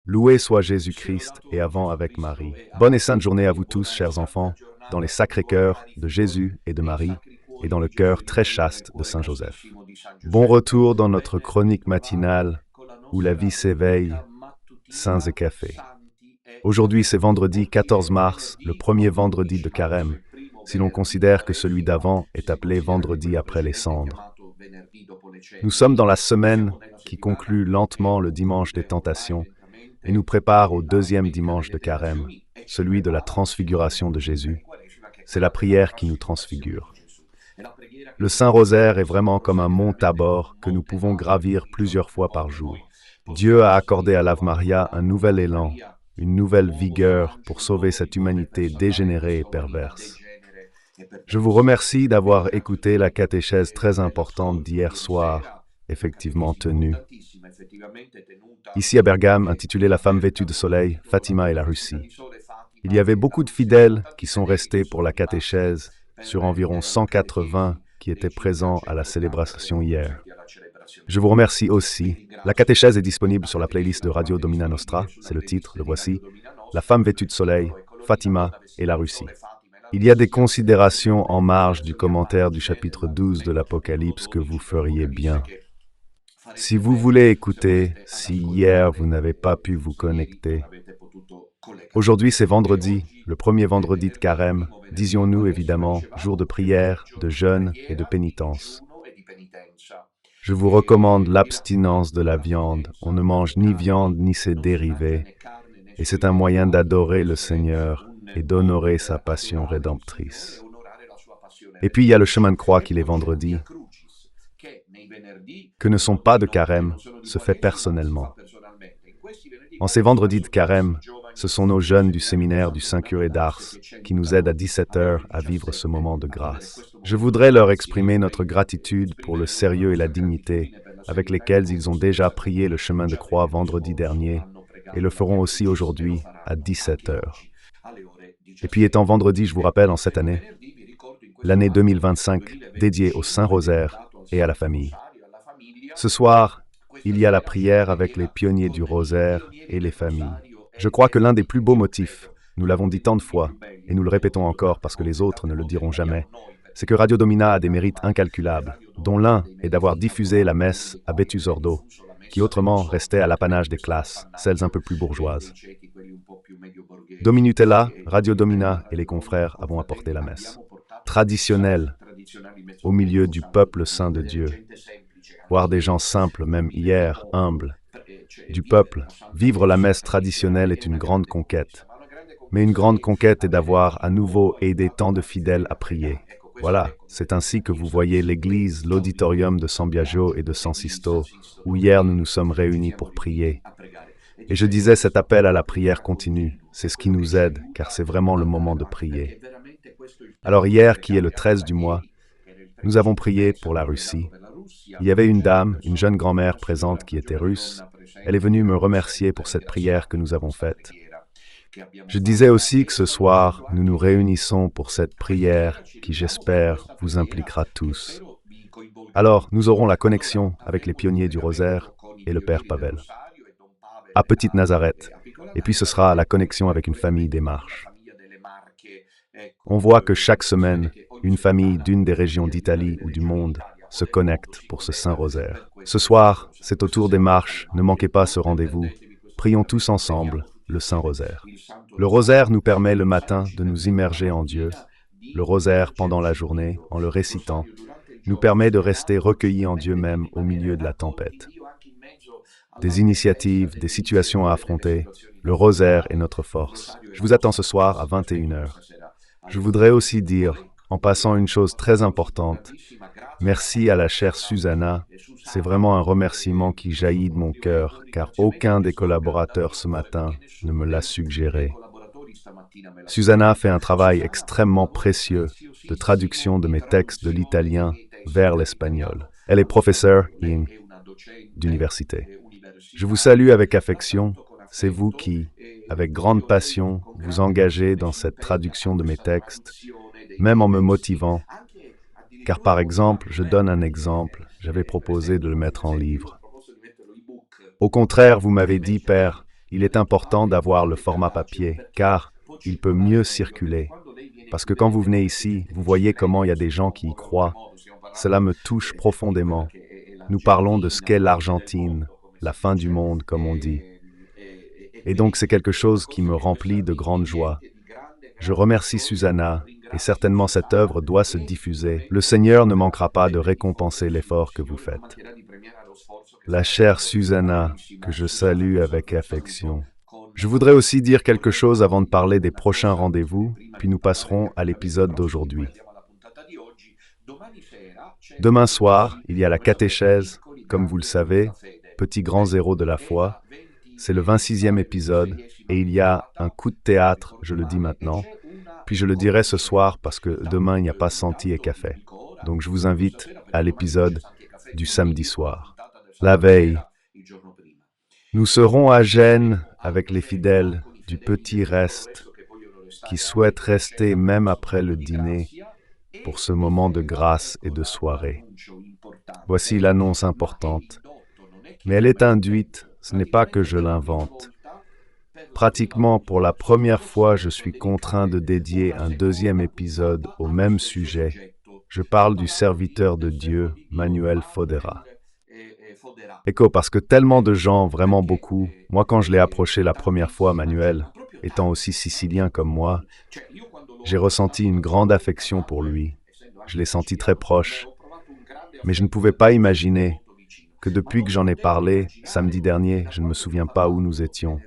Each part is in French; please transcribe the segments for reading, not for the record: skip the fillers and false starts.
Loué soit Jésus-Christ et avant avec Marie. Bonne et sainte journée à vous tous, chers enfants, dans les sacrés cœurs de Jésus et de Marie, et dans le cœur très chaste de Saint Joseph. Bon retour dans notre chronique matinale, où la vie s'éveille, saints et cafés. Aujourd'hui, c'est vendredi 14 mars, le premier vendredi de Carême, si l'on considère que celui d'avant est appelé vendredi après les cendres. Nous sommes dans la semaine qui conclut lentement le dimanche des tentations et nous prépare au deuxième dimanche de Carême, celui de la transfiguration de Jésus. C'est la prière qui nous transfigure. Le Saint-Rosaire est vraiment comme un mont Tabor que nous pouvons gravir plusieurs fois par jour. Dieu a accordé à l'Ave Maria un nouvel élan, une nouvelle vigueur pour sauver cette humanité dégénérée et perverse. Je vous remercie d'avoir écouté la catéchèse très importante d'hier soir, effectivement tenue. Ici à Bergame, intitulée La femme vêtue de soleil, Fatima et la Russie. Il y avait beaucoup de fidèles qui sont restés pour la catéchèse, sur environ 180 qui étaient présents à la célébration hier. Je vous remercie aussi. La catéchèse est disponible sur la playlist de Radio Domina Nostra, c'est le titre, le voici, La femme vêtue de soleil, Fatima et la Russie. Il y a des considérations en marge du commentaire du chapitre 12 de l'Apocalypse que vous feriez bien. Si vous voulez écouter, si hier vous n'avez pas pu vous connecter. Aujourd'hui c'est vendredi, le premier vendredi de Carême, disions-nous évidemment, jour de prière, de jeûne et de pénitence. Je vous recommande l'abstinence de la viande, on ne mange ni viande ni ses dérivés, et c'est un moyen d'adorer le Seigneur et d'honorer sa passion rédemptrice. Et puis il y a le chemin de croix qui les vendredis, que ne sont pas de Carême, se fait personnellement. En ces vendredis de Carême, ce sont nos jeunes du séminaire du Saint-Curé d'Ars qui nous aident à 17h à vivre ce moment de grâce. Je voudrais leur exprimer notre gratitude pour le sérieux et la dignité avec lesquels ils ont déjà prié le chemin de croix vendredi dernier et le feront aussi aujourd'hui à 17h. Et puis étant vendredi, je vous rappelle en cette année, l'année 2025 dédiée au Saint-Rosaire et à la famille. Ce soir, il y a la prière avec les pionniers du rosaire et les familles. Je crois que l'un des plus beaux motifs, nous l'avons dit tant de fois, et nous le répétons encore parce que les autres ne le diront jamais, c'est que Radio Domina a des mérites incalculables, dont l'un est d'avoir diffusé la messe à Betus Ordo, qui autrement restait à l'apanage des classes, celles un peu plus bourgeoises. Dominutella, Radio Domina et les confrères avons apporté la messe. Traditionnelle, au milieu du peuple saint de Dieu. Voir des gens simples, même hier, humbles, du peuple, vivre la messe traditionnelle est une grande conquête. Mais une grande conquête est d'avoir à nouveau aidé tant de fidèles à prier. Voilà, c'est ainsi que vous voyez l'église, l'auditorium de San Biagio et de San Sisto, où hier nous nous sommes réunis pour prier. Et je disais, cet appel à la prière continue, c'est ce qui nous aide, car c'est vraiment le moment de prier. Alors hier, qui est le 13 du mois, nous avons prié pour la Russie. Il y avait une dame, une jeune grand-mère présente qui était russe. Elle est venue me remercier pour cette prière que nous avons faite. Je disais aussi que ce soir, nous nous réunissons pour cette prière qui, j'espère, vous impliquera tous. Alors, nous aurons la connexion avec les pionniers du rosaire et le Père Pavel. À Petite Nazareth. Et puis ce sera la connexion avec une famille des Marches. On voit que chaque semaine, une famille d'une des régions d'Italie ou du monde se connecte pour ce Saint-Rosaire. Ce soir, c'est au tour des Marches, ne manquez pas ce rendez-vous. Prions tous ensemble le Saint-Rosaire. Le rosaire nous permet le matin de nous immerger en Dieu. Le rosaire, pendant la journée, en le récitant, nous permet de rester recueillis en Dieu même au milieu de la tempête. Des initiatives, des situations à affronter, le rosaire est notre force. Je vous attends ce soir à 21h. Je voudrais aussi dire, en passant une chose très importante, merci à la chère Susanna, c'est vraiment un remerciement qui jaillit de mon cœur, car aucun des collaborateurs ce matin ne me l'a suggéré. Susanna fait un travail extrêmement précieux de traduction de mes textes de l'italien vers l'espagnol. Elle est professeure d'université. Je vous salue avec affection, c'est vous qui, avec grande passion, vous engagez dans cette traduction de mes textes, même en me motivant, car par exemple, je donne un exemple, j'avais proposé de le mettre en livre. Au contraire, vous m'avez dit, Père, il est important d'avoir le format papier, car il peut mieux circuler. Parce que quand vous venez ici, vous voyez comment il y a des gens qui y croient. Cela me touche profondément. Nous parlons de ce qu'est l'Argentine, la fin du monde, comme on dit. Et donc c'est quelque chose qui me remplit de grande joie. Je remercie Susanna, et certainement cette œuvre doit se diffuser. Le Seigneur ne manquera pas de récompenser l'effort que vous faites. La chère Susanna, que je salue avec affection. Je voudrais aussi dire quelque chose avant de parler des prochains rendez-vous, puis nous passerons à l'épisode d'aujourd'hui. Demain soir, il y a la catéchèse, comme vous le savez, petit grand zéro de la foi. C'est le 26e épisode, et il y a un coup de théâtre, je le dis maintenant, puis je le dirai ce soir parce que demain il n'y a pas Santi et café. Donc je vous invite à l'épisode du samedi soir. La veille, nous serons à Gênes avec les fidèles du Petit Reste qui souhaitent rester même après le dîner pour ce moment de grâce et de soirée. Voici l'annonce importante, mais elle est induite, ce n'est pas que je l'invente. Pratiquement pour la première fois, je suis contraint de dédier un deuxième épisode au même sujet. Je parle du serviteur de Dieu, Manuel Fodera. Écho, parce que tellement de gens, vraiment beaucoup, moi quand je l'ai approché la première fois, Manuel, étant aussi sicilien comme moi, j'ai ressenti une grande affection pour lui. Je l'ai senti très proche, mais je ne pouvais pas imaginer que depuis que j'en ai parlé, samedi dernier, je ne me souviens pas où nous étions.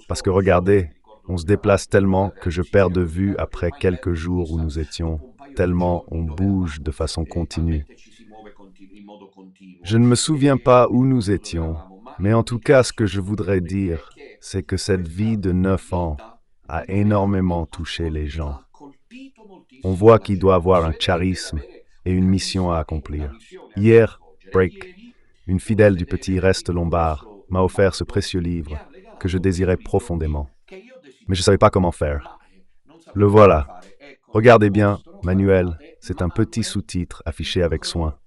Parce que regardez, on se déplace tellement que je perds de vue après quelques jours où nous étions, tellement on bouge de façon continue. Je ne me souviens pas où nous étions, mais en tout cas, ce que je voudrais dire, c'est que cette vie de 9 ans a énormément touché les gens. On voit qu'il doit avoir un charisme et une mission à accomplir. Hier, break, une fidèle du Petit Reste lombard m'a offert ce précieux livre que je désirais profondément. Mais je ne savais pas comment faire. Le voilà. Regardez bien, Manuel, c'est un petit sous-titre affiché avec soin.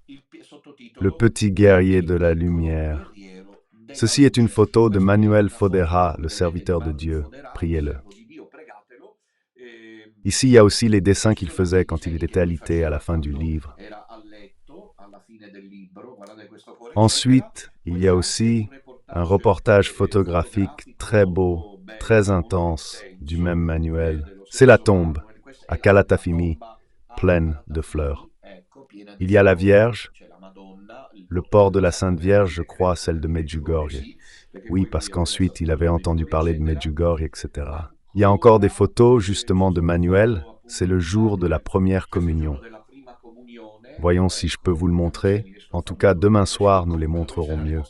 Le petit guerrier de la lumière. Ceci est une photo de Manuel Fodera, le serviteur de Dieu. Priez-le. Ici, il y a aussi les dessins qu'il faisait quand il était alité à la fin du livre. Ensuite, il y a aussi un reportage photographique très beau, très intense, du même Manuel. C'est la tombe, à Calatafimi, pleine de fleurs. Il y a la Vierge, le port de la Sainte Vierge, je crois, celle de Medjugorje. Oui, parce qu'ensuite, il avait entendu parler de Medjugorje, etc. Il y a encore des photos, justement, de Manuel. C'est le jour de la première communion. Voyons si je peux vous le montrer. En tout cas, demain soir, nous les montrerons mieux.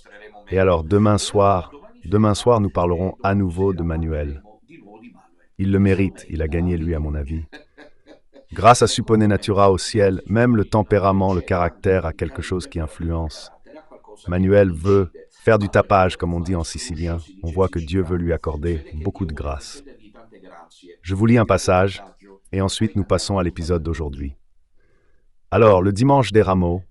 Et alors, demain soir, nous parlerons à nouveau de Manuel. Il le mérite, il a gagné lui, à mon avis. Grâce à Suppone Natura au ciel, même le tempérament, le caractère a quelque chose qui influence. Manuel veut faire du tapage, comme on dit en sicilien. On voit que Dieu veut lui accorder beaucoup de grâce. Je vous lis un passage, et ensuite nous passons à l'épisode d'aujourd'hui. Alors, le dimanche des rameaux,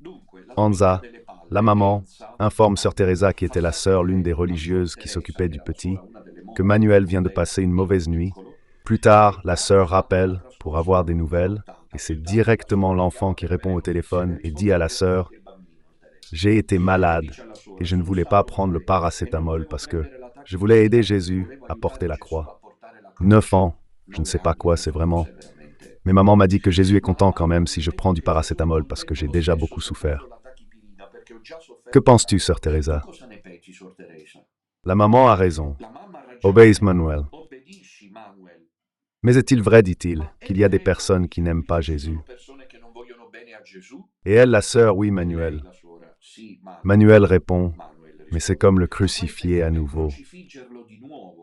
Anza, la maman, informe sœur Teresa, qui était la sœur, l'une des religieuses qui s'occupait du petit, que Manuel vient de passer une mauvaise nuit. Plus tard, la sœur rappelle pour avoir des nouvelles, et c'est directement l'enfant qui répond au téléphone et dit à la sœur « J'ai été malade et je ne voulais pas prendre le paracétamol parce que je voulais aider Jésus à porter la croix. 9 ans, je ne sais pas quoi, c'est vraiment. Mais maman m'a dit que Jésus est content quand même si je prends du paracétamol parce que j'ai déjà beaucoup souffert. Que penses-tu, sœur Teresa? La maman a raison. Obéis Manuel. Mais est-il vrai, dit-il, qu'il y a des personnes qui n'aiment pas Jésus? Et elle, la sœur, oui, Manuel. Manuel répond, mais c'est comme le crucifier à nouveau.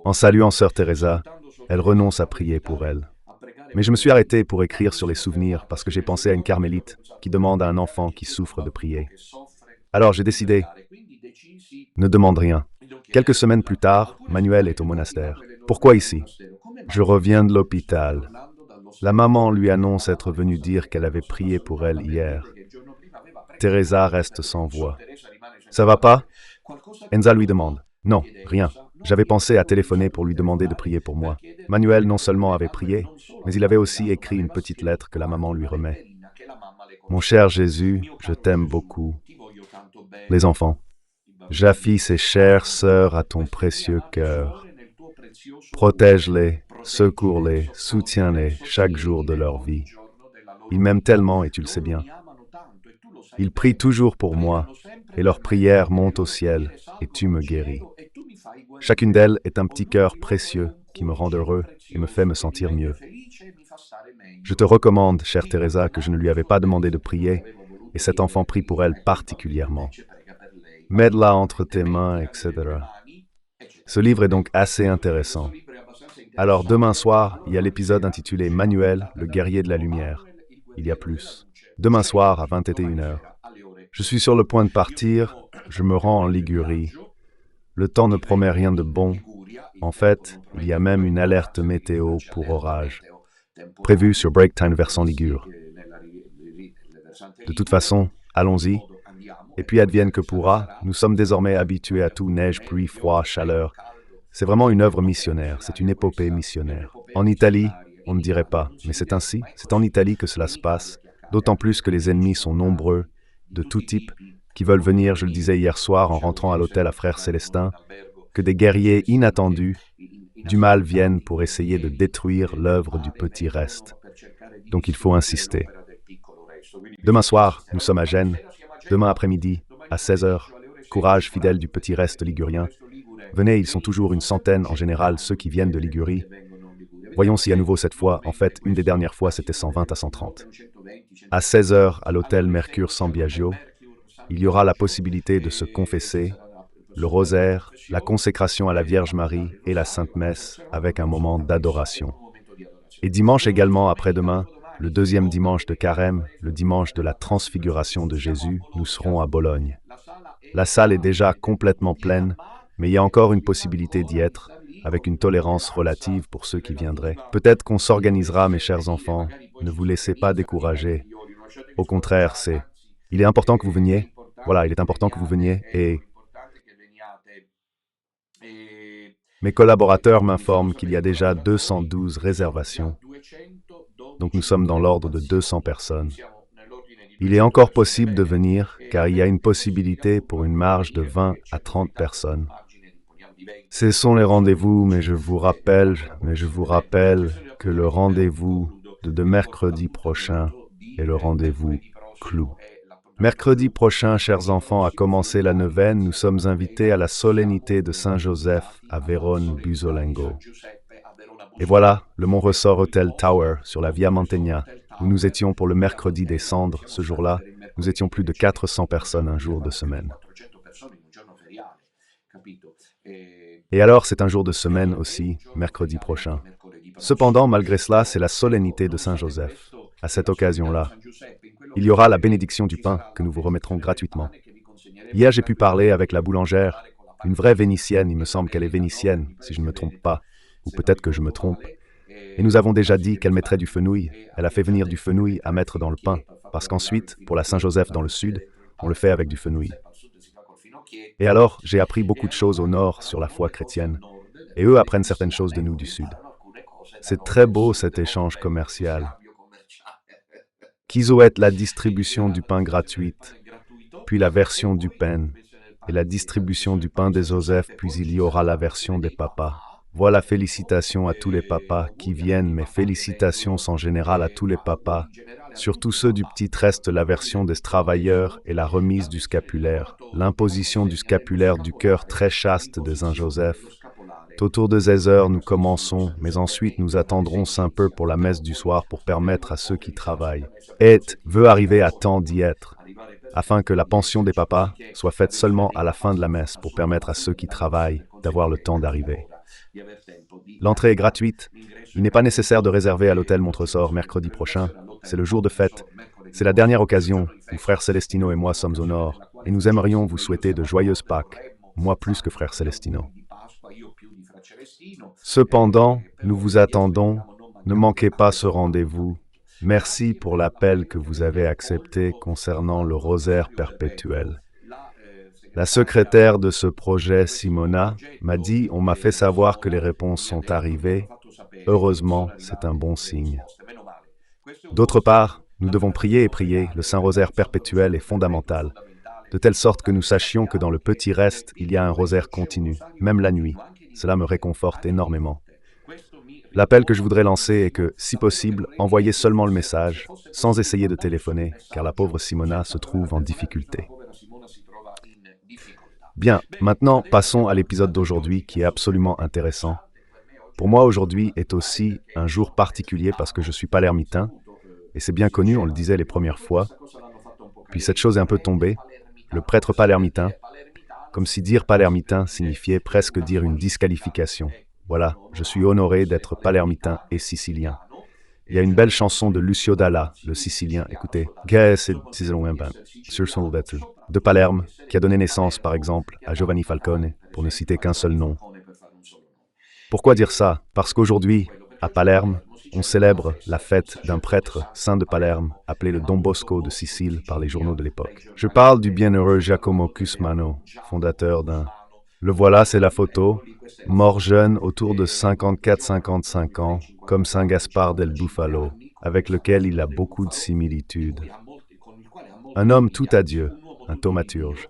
En saluant sœur Teresa, elle renonce à prier pour elle. Mais je me suis arrêté pour écrire sur les souvenirs parce que j'ai pensé à une carmélite qui demande à un enfant qui souffre de prier. Alors j'ai décidé, ne demande rien. Quelques semaines plus tard, Manuel est au monastère. Pourquoi ici? Je reviens de l'hôpital. La maman lui annonce être venue dire qu'elle avait prié pour elle hier. Teresa reste sans voix. Ça va pas? Enza lui demande. Non, rien. J'avais pensé à téléphoner pour lui demander de prier pour moi. Manuel non seulement avait prié, mais il avait aussi écrit une petite lettre que la maman lui remet. Mon cher Jésus, je t'aime beaucoup. Les enfants, j'affie ces chères sœurs à ton précieux cœur. Protège-les, secours-les, soutiens-les chaque jour de leur vie. Ils m'aiment tellement et tu le sais bien. Ils prient toujours pour moi, et leurs prières montent au ciel, et tu me guéris. Chacune d'elles est un petit cœur précieux qui me rend heureux et me fait me sentir mieux. Je te recommande, chère Teresa, que je ne lui avais pas demandé de prier, et cet enfant prie pour elle particulièrement. Mets-la entre tes mains, etc. Ce livre est donc assez intéressant. Alors demain soir, il y a l'épisode intitulé Manuel, le guerrier de la lumière. Il y a plus. Demain soir à 21h. Je suis sur le point de partir, je me rends en Ligurie. Le temps ne promet rien de bon. En fait, il y a même une alerte météo pour orage, prévue sur Breaktime versant Ligure. De toute façon, allons-y. Et puis advienne que pourra, nous sommes désormais habitués à tout neige, pluie, froid, chaleur. C'est vraiment une œuvre missionnaire, c'est une épopée missionnaire. En Italie, on ne dirait pas, mais c'est ainsi, c'est en Italie que cela se passe, d'autant plus que les ennemis sont nombreux, de tout type, qui veulent venir, je le disais hier soir en rentrant à l'hôtel à Frère Célestin, que des guerriers inattendus du mal viennent pour essayer de détruire l'œuvre du petit reste. Donc il faut insister. Demain soir, nous sommes à Gênes. Demain après-midi, à 16h, courage fidèle du petit reste ligurien. Venez, ils sont toujours une centaine en général, ceux qui viennent de Ligurie. Voyons si à nouveau cette fois, en fait, une des dernières fois, c'était 120 à 130. À 16h, à l'hôtel Mercure San Biagio, il y aura la possibilité de se confesser, le rosaire, la consécration à la Vierge Marie et la Sainte Messe avec un moment d'adoration. Et dimanche également, après-demain, le deuxième dimanche de Carême, le dimanche de la transfiguration de Jésus, nous serons à Bologne. La salle est déjà complètement pleine, mais il y a encore une possibilité d'y être, avec une tolérance relative pour ceux qui viendraient. Peut-être qu'on s'organisera, mes chers enfants, ne vous laissez pas décourager. Au contraire, il est important que vous veniez. Voilà, il est important que vous veniez et mes collaborateurs m'informent qu'il y a déjà 212 réservations. Donc nous sommes dans l'ordre de 200 personnes. Il est encore possible de venir car il y a une possibilité pour une marge de 20 à 30 personnes. Ce sont les rendez-vous, mais je vous rappelle que le rendez-vous de mercredi prochain est le rendez-vous clou. Mercredi prochain, chers enfants, à commencer la neuvaine, nous sommes invités à la solennité de Saint-Joseph à Vérone Busolengo. Et voilà, le Mont-Ressort Hotel Tower sur la Via Mantegna, où nous étions pour le mercredi des cendres. Ce jour-là, nous étions plus de 400 personnes un jour de semaine. Et alors, c'est un jour de semaine aussi, mercredi prochain. Cependant, malgré cela, c'est la solennité de Saint-Joseph. À cette occasion-là, il y aura la bénédiction du pain que nous vous remettrons gratuitement. Hier, j'ai pu parler avec la boulangère, une vraie vénitienne, il me semble qu'elle est vénitienne, si je ne me trompe pas, ou peut-être que je me trompe. Et nous avons déjà dit qu'elle mettrait du fenouil. Elle a fait venir du fenouil à mettre dans le pain, parce qu'ensuite, pour la Saint-Joseph dans le sud, on le fait avec du fenouil. Et alors, j'ai appris beaucoup de choses au nord sur la foi chrétienne, et eux apprennent certaines choses de nous du sud. C'est très beau cet échange commercial. Qui souhaite la distribution du pain gratuite, puis la version du pain, et la distribution du pain des Joseph, puis il y aura la version des papas. Voilà, félicitations à tous les papas qui viennent, mais félicitations en général à tous les papas, surtout ceux du petit reste, la version des travailleurs et la remise du scapulaire, l'imposition du scapulaire du cœur très chaste des Saint-Joseph. Autour de 16h, nous commençons, mais ensuite nous attendrons un peu pour la messe du soir pour permettre à ceux qui travaillent et veut arriver à temps d'y être, afin que la pension des papas soit faite seulement à la fin de la messe pour permettre à ceux qui travaillent d'avoir le temps d'arriver. L'entrée est gratuite. Il n'est pas nécessaire de réserver à l'hôtel Montresort mercredi prochain. C'est le jour de fête. C'est la dernière occasion où Frère Celestino et moi sommes au nord, et nous aimerions vous souhaiter de joyeuses Pâques, moi plus que Frère Celestino. Cependant, nous vous attendons. Ne manquez pas ce rendez-vous. Merci pour l'appel que vous avez accepté concernant le rosaire perpétuel. La secrétaire de ce projet, Simona, m'a dit, on m'a fait savoir que les réponses sont arrivées. Heureusement, c'est un bon signe. D'autre part, nous devons prier et prier, le Saint-Rosaire perpétuel est fondamental, de telle sorte que nous sachions que dans le petit reste, il y a un rosaire continu, même la nuit. Cela me réconforte énormément. L'appel que je voudrais lancer est que, si possible, envoyez seulement le message, sans essayer de téléphoner, car la pauvre Simona se trouve en difficulté. Bien, maintenant passons à l'épisode d'aujourd'hui qui est absolument intéressant. Pour moi, aujourd'hui est aussi un jour particulier parce que je suis palermitain, et c'est bien connu, on le disait les premières fois. Puis cette chose est un peu tombée, le prêtre palermitain, comme si dire palermitain signifiait presque dire une disqualification. Voilà, je suis honoré d'être palermitain et sicilien. Il y a une belle chanson de Lucio Dalla, le sicilien, écoutez, de Palerme, qui a donné naissance, par exemple, à Giovanni Falcone, pour ne citer qu'un seul nom. Pourquoi dire ça? Parce qu'aujourd'hui, à Palerme, on célèbre la fête d'un prêtre saint de Palerme, appelé le Don Bosco de Sicile par les journaux de l'époque. Je parle du bienheureux Giacomo Cusmano, fondateur d'un... Le voilà, c'est la photo, mort jeune, autour de 54-55 ans, comme Saint Gaspard del Bufalo, avec lequel il a beaucoup de similitudes. Un homme tout à Dieu, un thaumaturge.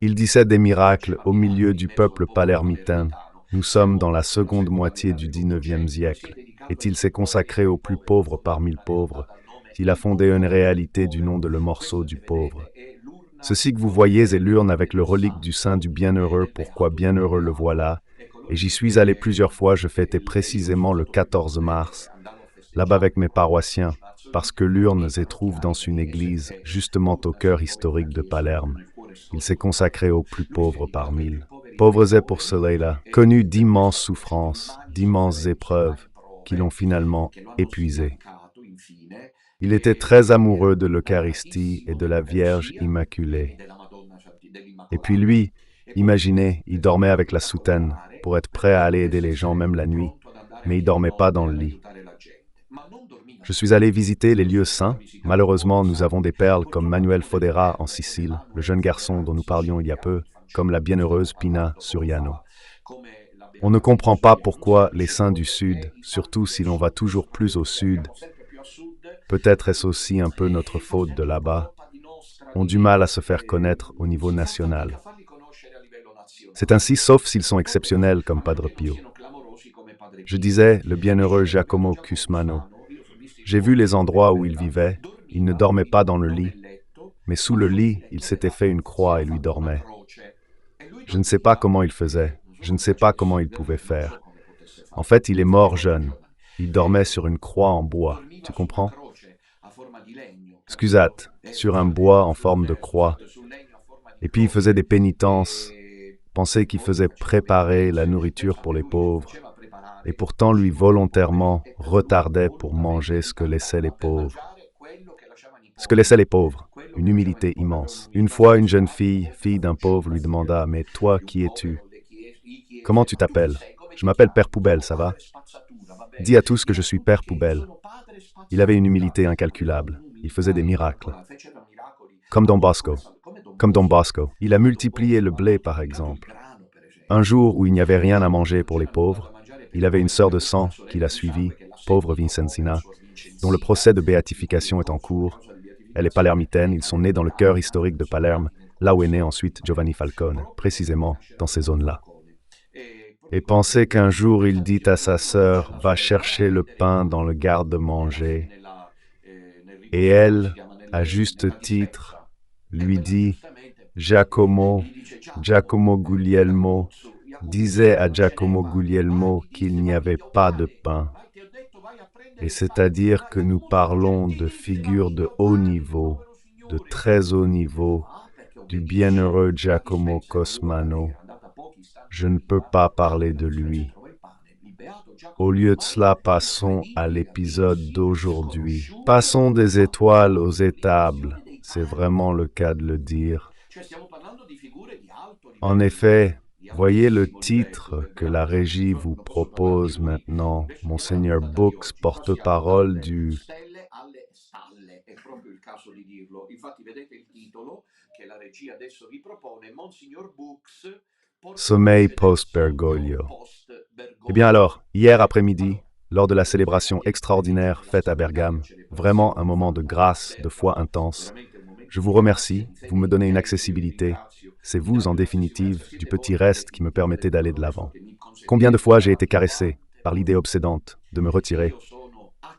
Il disait des miracles au milieu du peuple palermitain. Nous sommes dans la seconde moitié du XIXe siècle, et il s'est consacré aux plus pauvres parmi le pauvre. Il a fondé une réalité du nom de le morceau du pauvre. Ceci que vous voyez est l'urne avec le relique du saint du bienheureux, pourquoi bienheureux le voilà, et j'y suis allé plusieurs fois, je fêtais précisément le 14 mars, là-bas avec mes paroissiens, parce que l'urne se trouve dans une église, justement au cœur historique de Palerme. Il s'est consacré aux plus pauvres par mille. Pauvres est pour cela, connu d'immenses souffrances, d'immenses épreuves, qui l'ont finalement épuisé. Il était très amoureux de l'Eucharistie et de la Vierge Immaculée. Et puis lui, imaginez, il dormait avec la soutane pour être prêt à aller aider les gens même la nuit, mais il dormait pas dans le lit. Je suis allé visiter les lieux saints. Malheureusement, nous avons des perles comme Manuel Fodera en Sicile, le jeune garçon dont nous parlions il y a peu, comme la bienheureuse Pina Suriano. On ne comprend pas pourquoi les saints du Sud, surtout si l'on va toujours plus au Sud, peut-être est-ce aussi un peu notre faute de là-bas, ont du mal à se faire connaître au niveau national. C'est ainsi, sauf s'ils sont exceptionnels comme Padre Pio. Je disais, le bienheureux Giacomo Cusmano. J'ai vu les endroits où il vivait, il ne dormait pas dans le lit, mais sous le lit, il s'était fait une croix et lui dormait. Je ne sais pas comment il faisait, je ne sais pas comment il pouvait faire. En fait, il est mort jeune. Il dormait sur une croix en bois, tu comprends? Scusate, sur un bois en forme de croix. Et puis il faisait des pénitences, pensait qu'il faisait préparer la nourriture pour les pauvres, et pourtant lui volontairement retardait pour manger ce que laissaient les pauvres. Ce que laissaient les pauvres, une humilité immense. Une fois, une jeune fille, fille d'un pauvre, lui demanda « Mais toi, qui es-tu? Comment tu t'appelles? » « Je m'appelle Père Poubelle, ça va? » « Dis à tous que je suis Père Poubelle. » Il avait une humilité incalculable. Il faisait des miracles. Comme Don Bosco. Comme Don Bosco. Il a multiplié le blé, par exemple. Un jour où il n'y avait rien à manger pour les pauvres, il avait une sœur de sang qui l'a suivi, pauvre Vincenzina, dont le procès de béatification est en cours. Elle est palermitaine, ils sont nés dans le cœur historique de Palerme, là où est né ensuite Giovanni Falcone, précisément dans ces zones-là. Et pensez qu'un jour il dit à sa sœur, va chercher le pain dans le garde-manger. Et elle, à juste titre, lui dit, Giacomo Guglielmo, disait à Giacomo Guglielmo qu'il n'y avait pas de pain. Et c'est-à-dire que nous parlons de figures de haut niveau, de très haut niveau, du bienheureux Giacomo Cosmano. Je ne peux pas parler de lui. Au lieu de cela, passons à l'épisode d'aujourd'hui. Passons des étoiles aux étables. C'est vraiment le cas de le dire. En effet, voyez le titre que la régie vous propose maintenant. Monseigneur Books, porte-parole du... Sommeil post-Bergoglio. Eh bien alors, hier après-midi, lors de la célébration extraordinaire faite à Bergame, vraiment un moment de grâce, de foi intense, je vous remercie, vous me donnez une accessibilité. C'est vous, en définitive, du petit reste qui me permettez d'aller de l'avant. Combien de fois j'ai été caressé par l'idée obsédante de me retirer,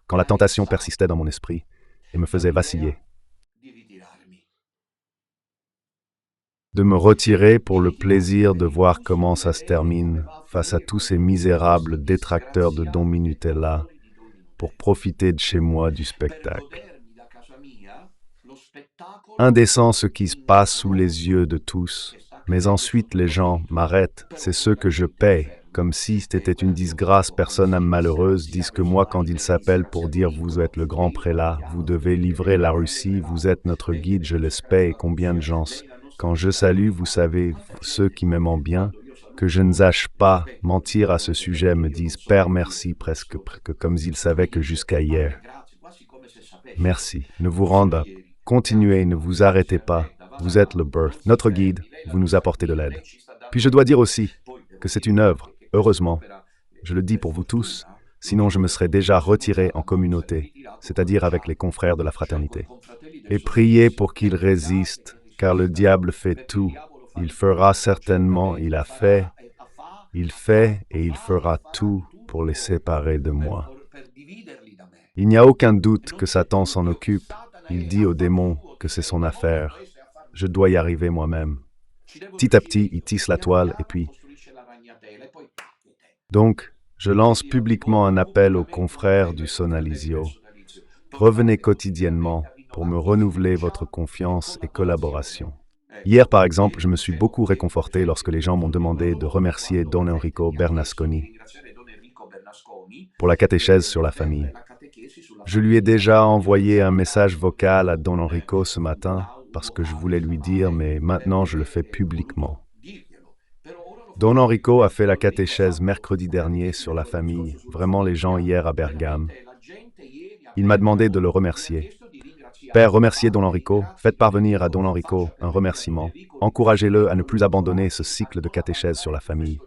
quand la tentation persistait dans mon esprit et me faisait vaciller. De me retirer pour le plaisir de voir comment ça se termine face à tous ces misérables détracteurs de Don Minutella pour profiter de chez moi du spectacle. Indécent ce qui se passe sous les yeux de tous, mais ensuite les gens m'arrêtent, c'est ceux que je paye, comme si c'était une disgrâce, personne âme malheureuse, disent que moi quand ils s'appellent pour dire vous êtes le grand prélat, vous devez livrer la Russie, vous êtes notre guide, je les paye, combien de gens. Quand je salue, vous savez, ceux qui m'aiment bien, que je ne sache pas mentir à ce sujet, me disent Père merci, presque comme s'ils savaient que jusqu'à hier. Merci, ne vous rendez, continuez, ne vous arrêtez pas, vous êtes le birth, notre guide, vous nous apportez de l'aide. Puis je dois dire aussi que c'est une œuvre, heureusement, je le dis pour vous tous, sinon je me serais déjà retiré en communauté, c'est-à-dire avec les confrères de la fraternité. Et priez pour qu'ils résistent, car le diable fait tout. Il fera certainement, il a fait, il fait et il fera tout pour les séparer de moi. Il n'y a aucun doute que Satan s'en occupe. Il dit au démon que c'est son affaire. Je dois y arriver moi-même. Petit à petit, il tisse la toile et puis... Donc, je lance publiquement un appel aux confrères du Sonalisio. Revenez quotidiennement pour me renouveler votre confiance et collaboration. Hier, par exemple, je me suis beaucoup réconforté lorsque les gens m'ont demandé de remercier Don Enrico Bernasconi pour la catéchèse sur la famille. Je lui ai déjà envoyé un message vocal à Don Enrico ce matin parce que je voulais lui dire, mais maintenant je le fais publiquement. Don Enrico a fait la catéchèse mercredi dernier sur la famille, vraiment les gens hier à Bergame. Il m'a demandé de le remercier. Père, remerciez Don Enrico, faites parvenir à Don Enrico un remerciement. Encouragez-le à ne plus abandonner ce cycle de catéchèse sur la famille.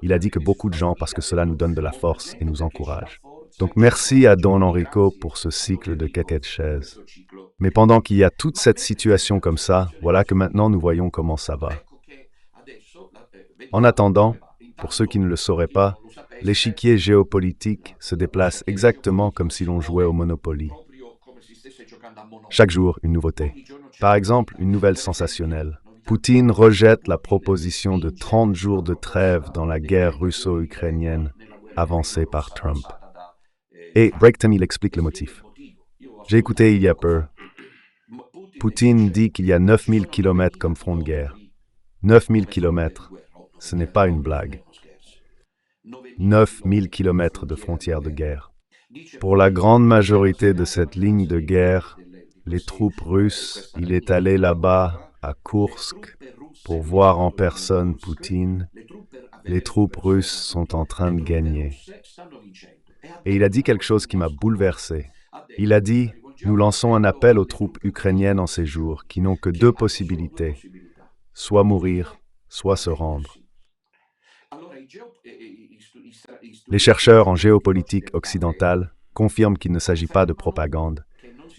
Il a dit que beaucoup de gens, parce que cela nous donne de la force et nous encourage. Donc merci à Don Enrico pour ce cycle de catéchèse. Mais pendant qu'il y a toute cette situation comme ça, voilà que maintenant nous voyons comment ça va. En attendant, pour ceux qui ne le sauraient pas, l'échiquier géopolitique se déplace exactement comme si l'on jouait au Monopoly. Chaque jour, une nouveauté. Par exemple, une nouvelle sensationnelle. Poutine rejette la proposition de 30 jours de trêve dans la guerre russo-ukrainienne avancée par Trump. Et Breaktham, il explique le motif. J'ai écouté il y a peu. Poutine dit qu'il y a 9000 km comme front de guerre. 9000 km, ce n'est pas une blague. 9000 km de frontières de guerre. Pour la grande majorité de cette ligne de guerre, les troupes russes, il est allé là-bas, à Koursk, pour voir en personne Poutine. Les troupes russes sont en train de gagner. Et il a dit quelque chose qui m'a bouleversé. Il a dit, nous lançons un appel aux troupes ukrainiennes en ces jours, qui n'ont que deux possibilités, soit mourir, soit se rendre. Les chercheurs en géopolitique occidentale confirment qu'il ne s'agit pas de propagande,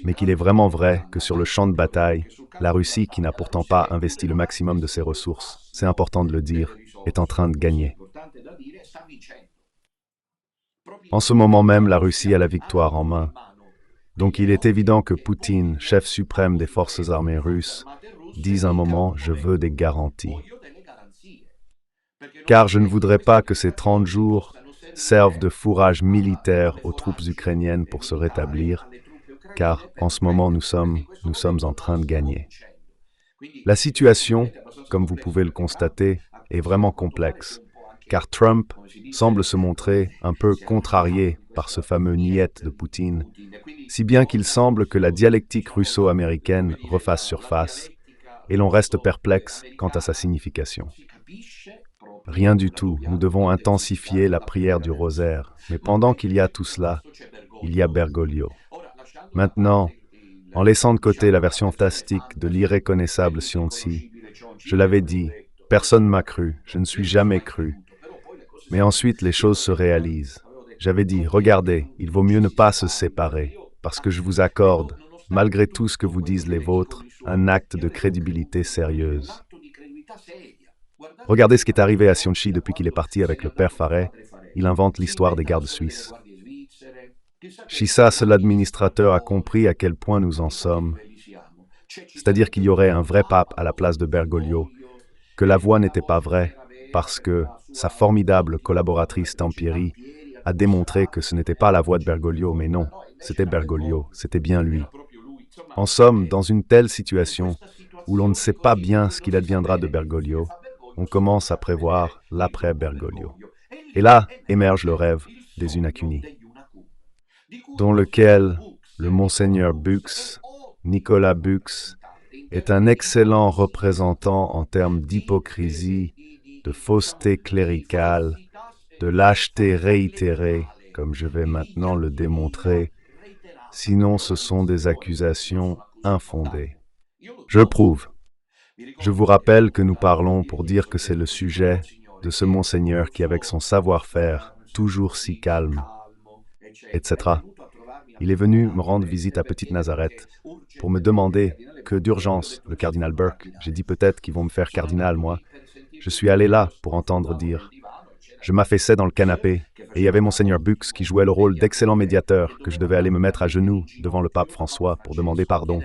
mais qu'il est vraiment vrai que sur le champ de bataille, la Russie, qui n'a pourtant pas investi le maximum de ses ressources, c'est important de le dire, est en train de gagner. En ce moment même, la Russie a la victoire en main. Donc il est évident que Poutine, chef suprême des forces armées russes, dise un moment « je veux des garanties ». Car je ne voudrais pas que ces 30 jours servent de fourrage militaire aux troupes ukrainiennes pour se rétablir, car en ce moment nous sommes en train de gagner. La situation, comme vous pouvez le constater, est vraiment complexe, car Trump semble se montrer un peu contrarié par ce fameux niet de Poutine, si bien qu'il semble que la dialectique russo-américaine refasse surface, et l'on reste perplexe quant à sa signification. Rien du tout, nous devons intensifier la prière du rosaire, mais pendant qu'il y a tout cela, il y a Bergoglio. Maintenant, En laissant de côté la version fantastique de l'irréconnaissable Sionzi, je l'avais dit, personne m'a cru, je ne suis jamais cru. Mais ensuite, les choses se réalisent. J'avais dit, regardez, il vaut mieux ne pas se séparer, parce que je vous accorde, malgré tout ce que vous disent les vôtres, un acte de crédibilité sérieuse. Regardez ce qui est arrivé à Sionchi depuis qu'il est parti avec le père Farret. Il invente l'histoire des gardes suisses. Chissas, l'administrateur, a compris à quel point nous en sommes. C'est-à-dire qu'il y aurait un vrai pape à la place de Bergoglio, que la voix n'était pas vraie, parce que sa formidable collaboratrice Tampieri a démontré que ce n'était pas la voix de Bergoglio, mais non, c'était Bergoglio, c'était bien lui. En somme, dans une telle situation, où l'on ne sait pas bien ce qu'il adviendra de Bergoglio, on commence à prévoir l'après-Bergoglio. Et là émerge le rêve des Unacuni, dans lequel le monseigneur Bux, Nicolas Bux, est un excellent représentant en termes d'hypocrisie, de fausseté cléricale, de lâcheté réitérée, comme je vais maintenant le démontrer, sinon ce sont des accusations infondées. Je prouve. Je vous rappelle que nous parlons pour dire que c'est le sujet de ce monseigneur qui, avec son savoir-faire, toujours si calme, etc., il est venu me rendre visite à Petite Nazareth pour me demander que d'urgence, le cardinal Burke, j'ai dit peut-être qu'ils vont me faire cardinal, moi. Je suis allé là pour entendre dire. Je m'affaissais dans le canapé et il y avait monseigneur Bux qui jouait le rôle d'excellent médiateur que je devais aller me mettre à genoux devant le pape François pour demander pardon.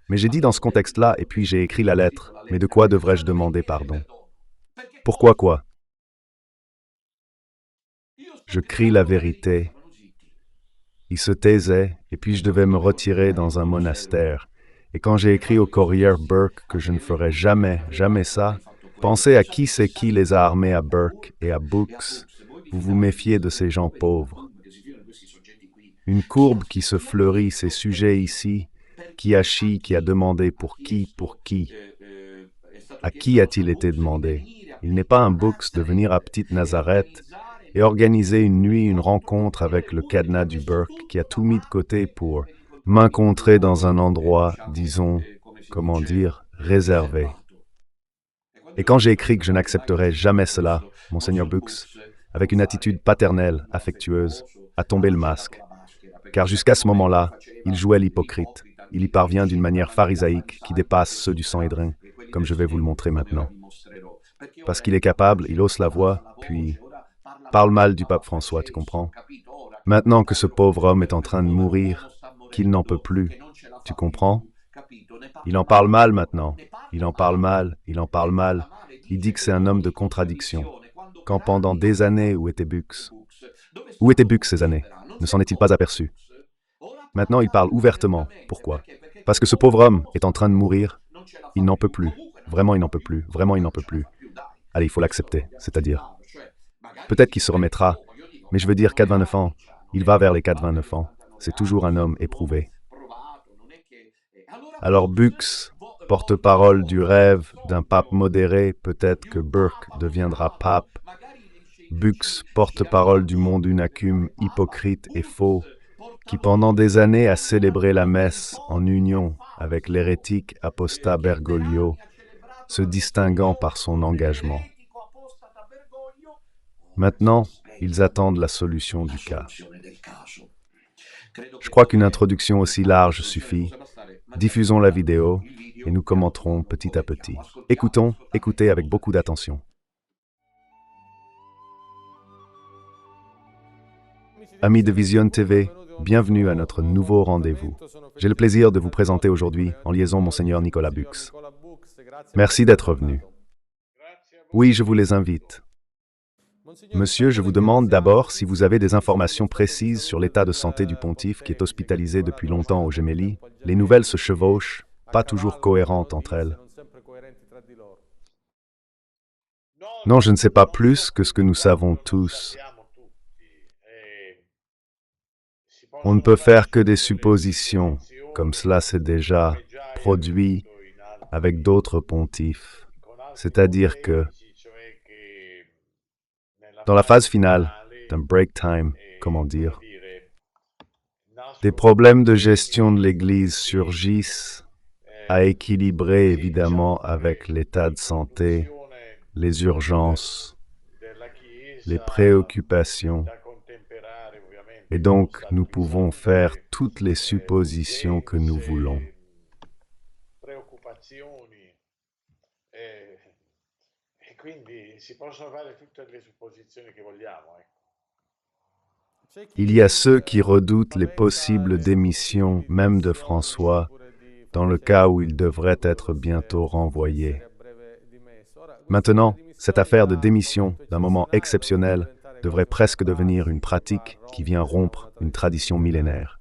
Mais j'ai dit dans ce contexte-là et puis j'ai écrit la lettre. Mais de quoi devrais-je demander pardon? Pourquoi quoi? Je crie la vérité. Il se taisait, et puis je devais me retirer dans un monastère. Et quand j'ai écrit au courrier Burke que je ne ferais jamais, jamais ça, pensez à qui c'est qui les a armés à Burke et à Books. Vous vous méfiez de ces gens pauvres. Une courbe qui se fleurit, ces sujets ici, qui a chi, qui a demandé pour qui? À qui a-t-il été demandé? Il n'est pas un Books de venir à Petite Nazareth et organiser une nuit, une rencontre avec le cadenas du Burke qui a tout mis de côté pour m'encontrer dans un endroit, disons, comment dire, réservé. Et quand j'ai écrit que je n'accepterais jamais cela, monseigneur Bux, avec une attitude paternelle, affectueuse, a tombé le masque. Car jusqu'à ce moment-là, il jouait l'hypocrite. Il y parvient d'une manière pharisaïque qui dépasse ceux du Sanhédrin, comme je vais vous le montrer maintenant. Parce qu'il est capable, il hausse la voix, puis parle mal du pape François, tu comprends? Maintenant que ce pauvre homme est en train de mourir, qu'il n'en peut plus, tu comprends? Il en parle mal maintenant. Il en parle mal, il en parle mal. Il dit que c'est un homme de contradiction. Quand pendant des années, où était Bux? Où était Bux ces années? Ne s'en est-il pas aperçu? Maintenant, il parle ouvertement. Pourquoi? Parce que ce pauvre homme est en train de mourir. Il n'en peut plus. Vraiment, il n'en peut plus. Vraiment, il n'en peut plus. Allez, il faut l'accepter. C'est-à-dire, peut-être qu'il se remettra, mais je veux dire, 4-29 ans, il va vers les 4-29 ans. C'est toujours un homme éprouvé. Alors Bux, porte-parole du rêve d'un pape modéré, peut-être que Burke deviendra pape. Bux, porte-parole du monde unacume, hypocrite et faux, qui pendant des années a célébré la messe en union avec l'hérétique apostat Bergoglio, se distinguant par son engagement. Maintenant, ils attendent la solution du cas. Je crois qu'une introduction aussi large suffit. Diffusons la vidéo et nous commenterons petit à petit. Écoutez avec beaucoup d'attention. Amis de Vision TV, bienvenue à notre nouveau rendez-vous. J'ai le plaisir de vous présenter aujourd'hui, en liaison, monseigneur Nicolas Bux. Merci d'être venu. Oui, je vous les invite. Monsieur, je vous demande d'abord si vous avez des informations précises sur l'état de santé du pontife qui est hospitalisé depuis longtemps aux Gemelli. Les nouvelles se chevauchent, pas toujours cohérentes entre elles. Non, je ne sais pas plus que ce que nous savons tous. On ne peut faire que des suppositions, comme cela s'est déjà produit avec d'autres pontifes. C'est-à-dire que, dans la phase finale d'un break time, comment dire, Des problèmes de gestion de l'Église surgissent, à équilibrer évidemment avec l'état de santé, les urgences, les préoccupations, et donc nous pouvons faire toutes les suppositions que nous voulons. Il y a ceux qui redoutent les possibles démissions, même de François, dans le cas où il devrait être bientôt renvoyé. Maintenant, cette affaire de démission d'un moment exceptionnel devrait presque devenir une pratique qui vient rompre une tradition millénaire.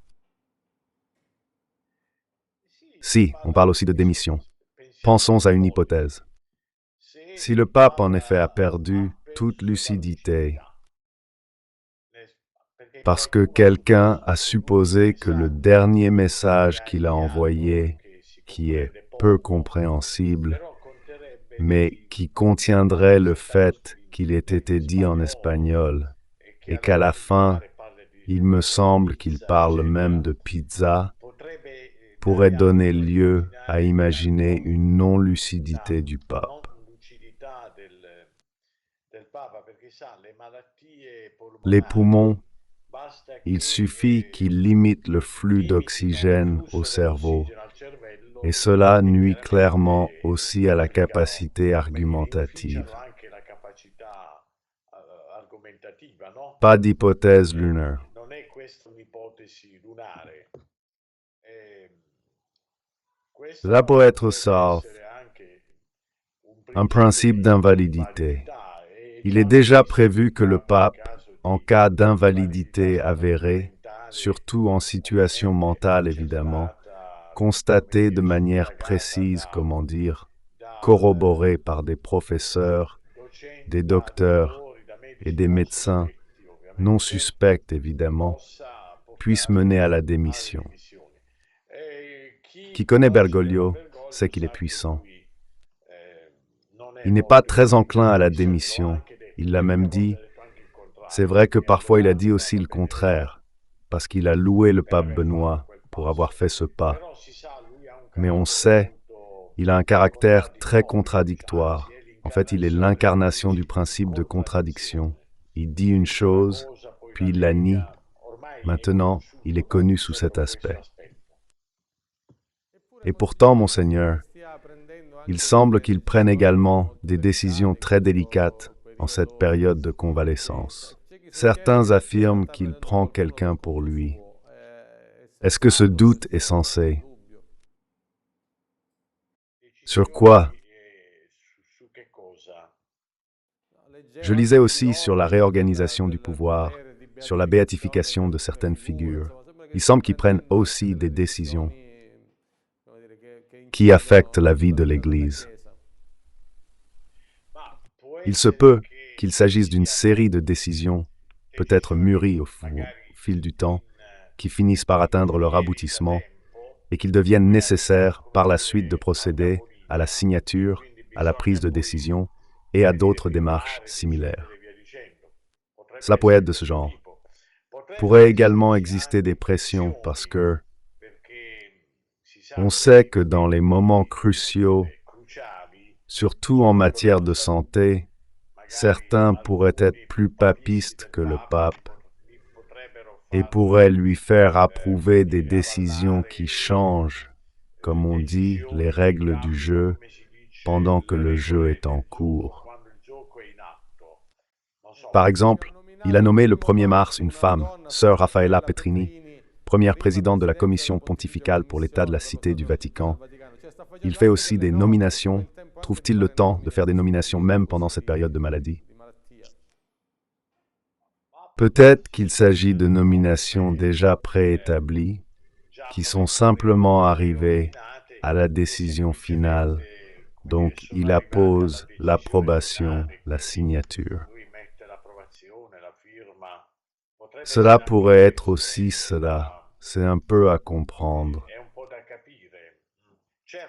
Si, on parle aussi de démission. Pensons à une hypothèse. Si le pape en effet a perdu toute lucidité parce que quelqu'un a supposé que le dernier message qu'il a envoyé, qui est peu compréhensible, mais qui contiendrait le fait qu'il ait été dit en espagnol, et qu'à la fin, il me semble qu'il parle même de pizza, pourrait donner lieu à imaginer une non-lucidité du pape. Les poumons, il suffit qu'ils limitent le flux d'oxygène au cerveau, et cela nuit clairement aussi à la capacité argumentative. Pas d'hypothèse lunaire. Cela pourrait être ça, un principe d'invalidité. Il est déjà prévu que le pape, en cas d'invalidité avérée, surtout en situation mentale évidemment, constatée de manière précise, comment dire, corroborée par des professeurs, des docteurs et des médecins non suspects évidemment, puisse mener à la démission. Qui connaît Bergoglio sait qu'il est puissant. Il n'est pas très enclin à la démission. Il l'a même dit. C'est vrai que parfois il a dit aussi le contraire, parce qu'il a loué le pape Benoît pour avoir fait ce pas. Mais on sait, il a un caractère très contradictoire. En fait, il est l'incarnation du principe de contradiction. Il dit une chose, puis il la nie. Maintenant, il est connu sous cet aspect. Et pourtant, Monseigneur, il semble qu'il prenne également des décisions très délicates en cette période de convalescence. Certains affirment qu'il prend quelqu'un pour lui. Est-ce que ce doute est censé? Sur quoi? Je lisais aussi sur la réorganisation du pouvoir, sur la béatification de certaines figures. Il semble qu'ils prennent aussi des décisions qui affectent la vie de l'Église. Il se peut qu'il s'agisse d'une série de décisions, peut-être mûries au fil du temps, qui finissent par atteindre leur aboutissement et qu'il devienne nécessaire par la suite de procéder à la signature, à la prise de décision et à d'autres démarches similaires. Cela pourrait être de ce genre. Pourrait également exister des pressions parce que on sait que dans les moments cruciaux, surtout en matière de santé, certains pourraient être plus papistes que le pape et pourraient lui faire approuver des décisions qui changent, comme on dit, les règles du jeu pendant que le jeu est en cours. Par exemple, il a nommé le 1er mars une femme, sœur Raffaella Petrini, première présidente de la Commission pontificale pour l'État de la Cité du Vatican. Il fait aussi des nominations. Trouve-t-il le temps de faire des nominations même pendant cette période de maladie? Peut-être qu'il s'agit de nominations déjà préétablies, qui sont simplement arrivées à la décision finale. Donc, il appose l'approbation, la signature. Cela pourrait être aussi cela. C'est un peu à comprendre.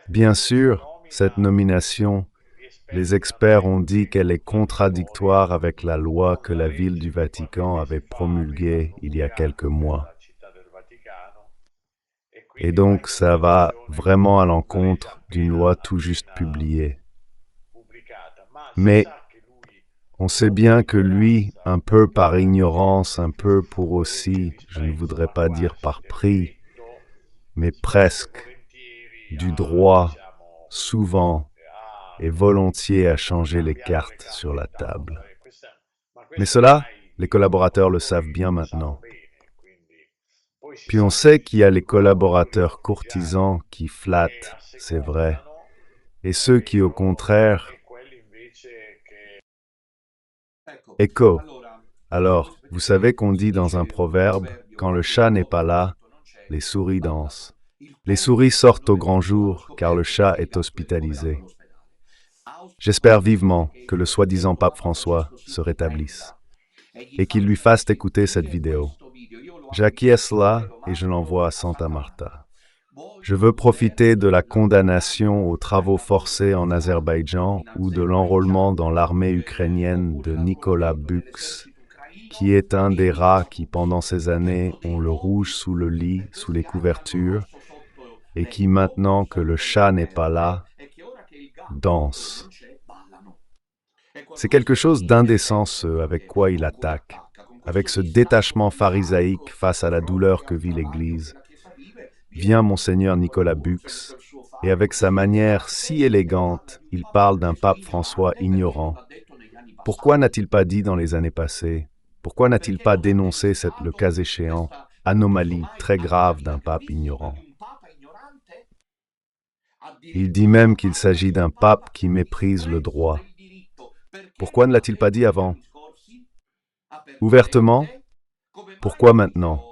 Bien sûr, cette nomination, les experts ont dit qu'elle est contradictoire avec la loi que la ville du Vatican avait promulguée il y a quelques mois. Et donc, ça va vraiment à l'encontre d'une loi tout juste publiée. Mais on sait bien que lui, un peu par ignorance, un peu pour aussi, je ne voudrais pas dire par prix, mais presque, du droit, souvent et volontiers à changer les cartes sur la table. Mais cela, les collaborateurs le savent bien maintenant. Puis on sait qu'il y a les collaborateurs courtisans qui flattent, c'est vrai, et ceux qui, au contraire, écho. Alors, vous savez qu'on dit dans un proverbe, quand le chat n'est pas là, les souris dansent. Les souris sortent au grand jour, car le chat est hospitalisé. J'espère vivement que le soi-disant pape François se rétablisse et qu'il lui fasse écouter cette vidéo. J'acquiesce là et je l'envoie à Santa Marta. Je veux profiter de la condamnation aux travaux forcés en Azerbaïdjan ou de l'enrôlement dans l'armée ukrainienne de Nicolas Bux, qui est un des rats qui, pendant ces années, ont le rouge sous le lit, sous les couvertures, et qui, maintenant que le chat n'est pas là, danse. C'est quelque chose d'indécent ce avec quoi il attaque, avec ce détachement pharisaïque face à la douleur que vit l'Église. Vient Monseigneur Nicolas Bux, et avec sa manière si élégante, il parle d'un pape François ignorant. Pourquoi n'a-t-il pas dit dans les années passées? Pourquoi n'a-t-il pas dénoncé cette, le cas échéant, anomalie très grave d'un pape ignorant? Il dit même qu'il s'agit d'un pape qui méprise le droit. Pourquoi ne l'a-t-il pas dit avant? Ouvertement? Pourquoi maintenant?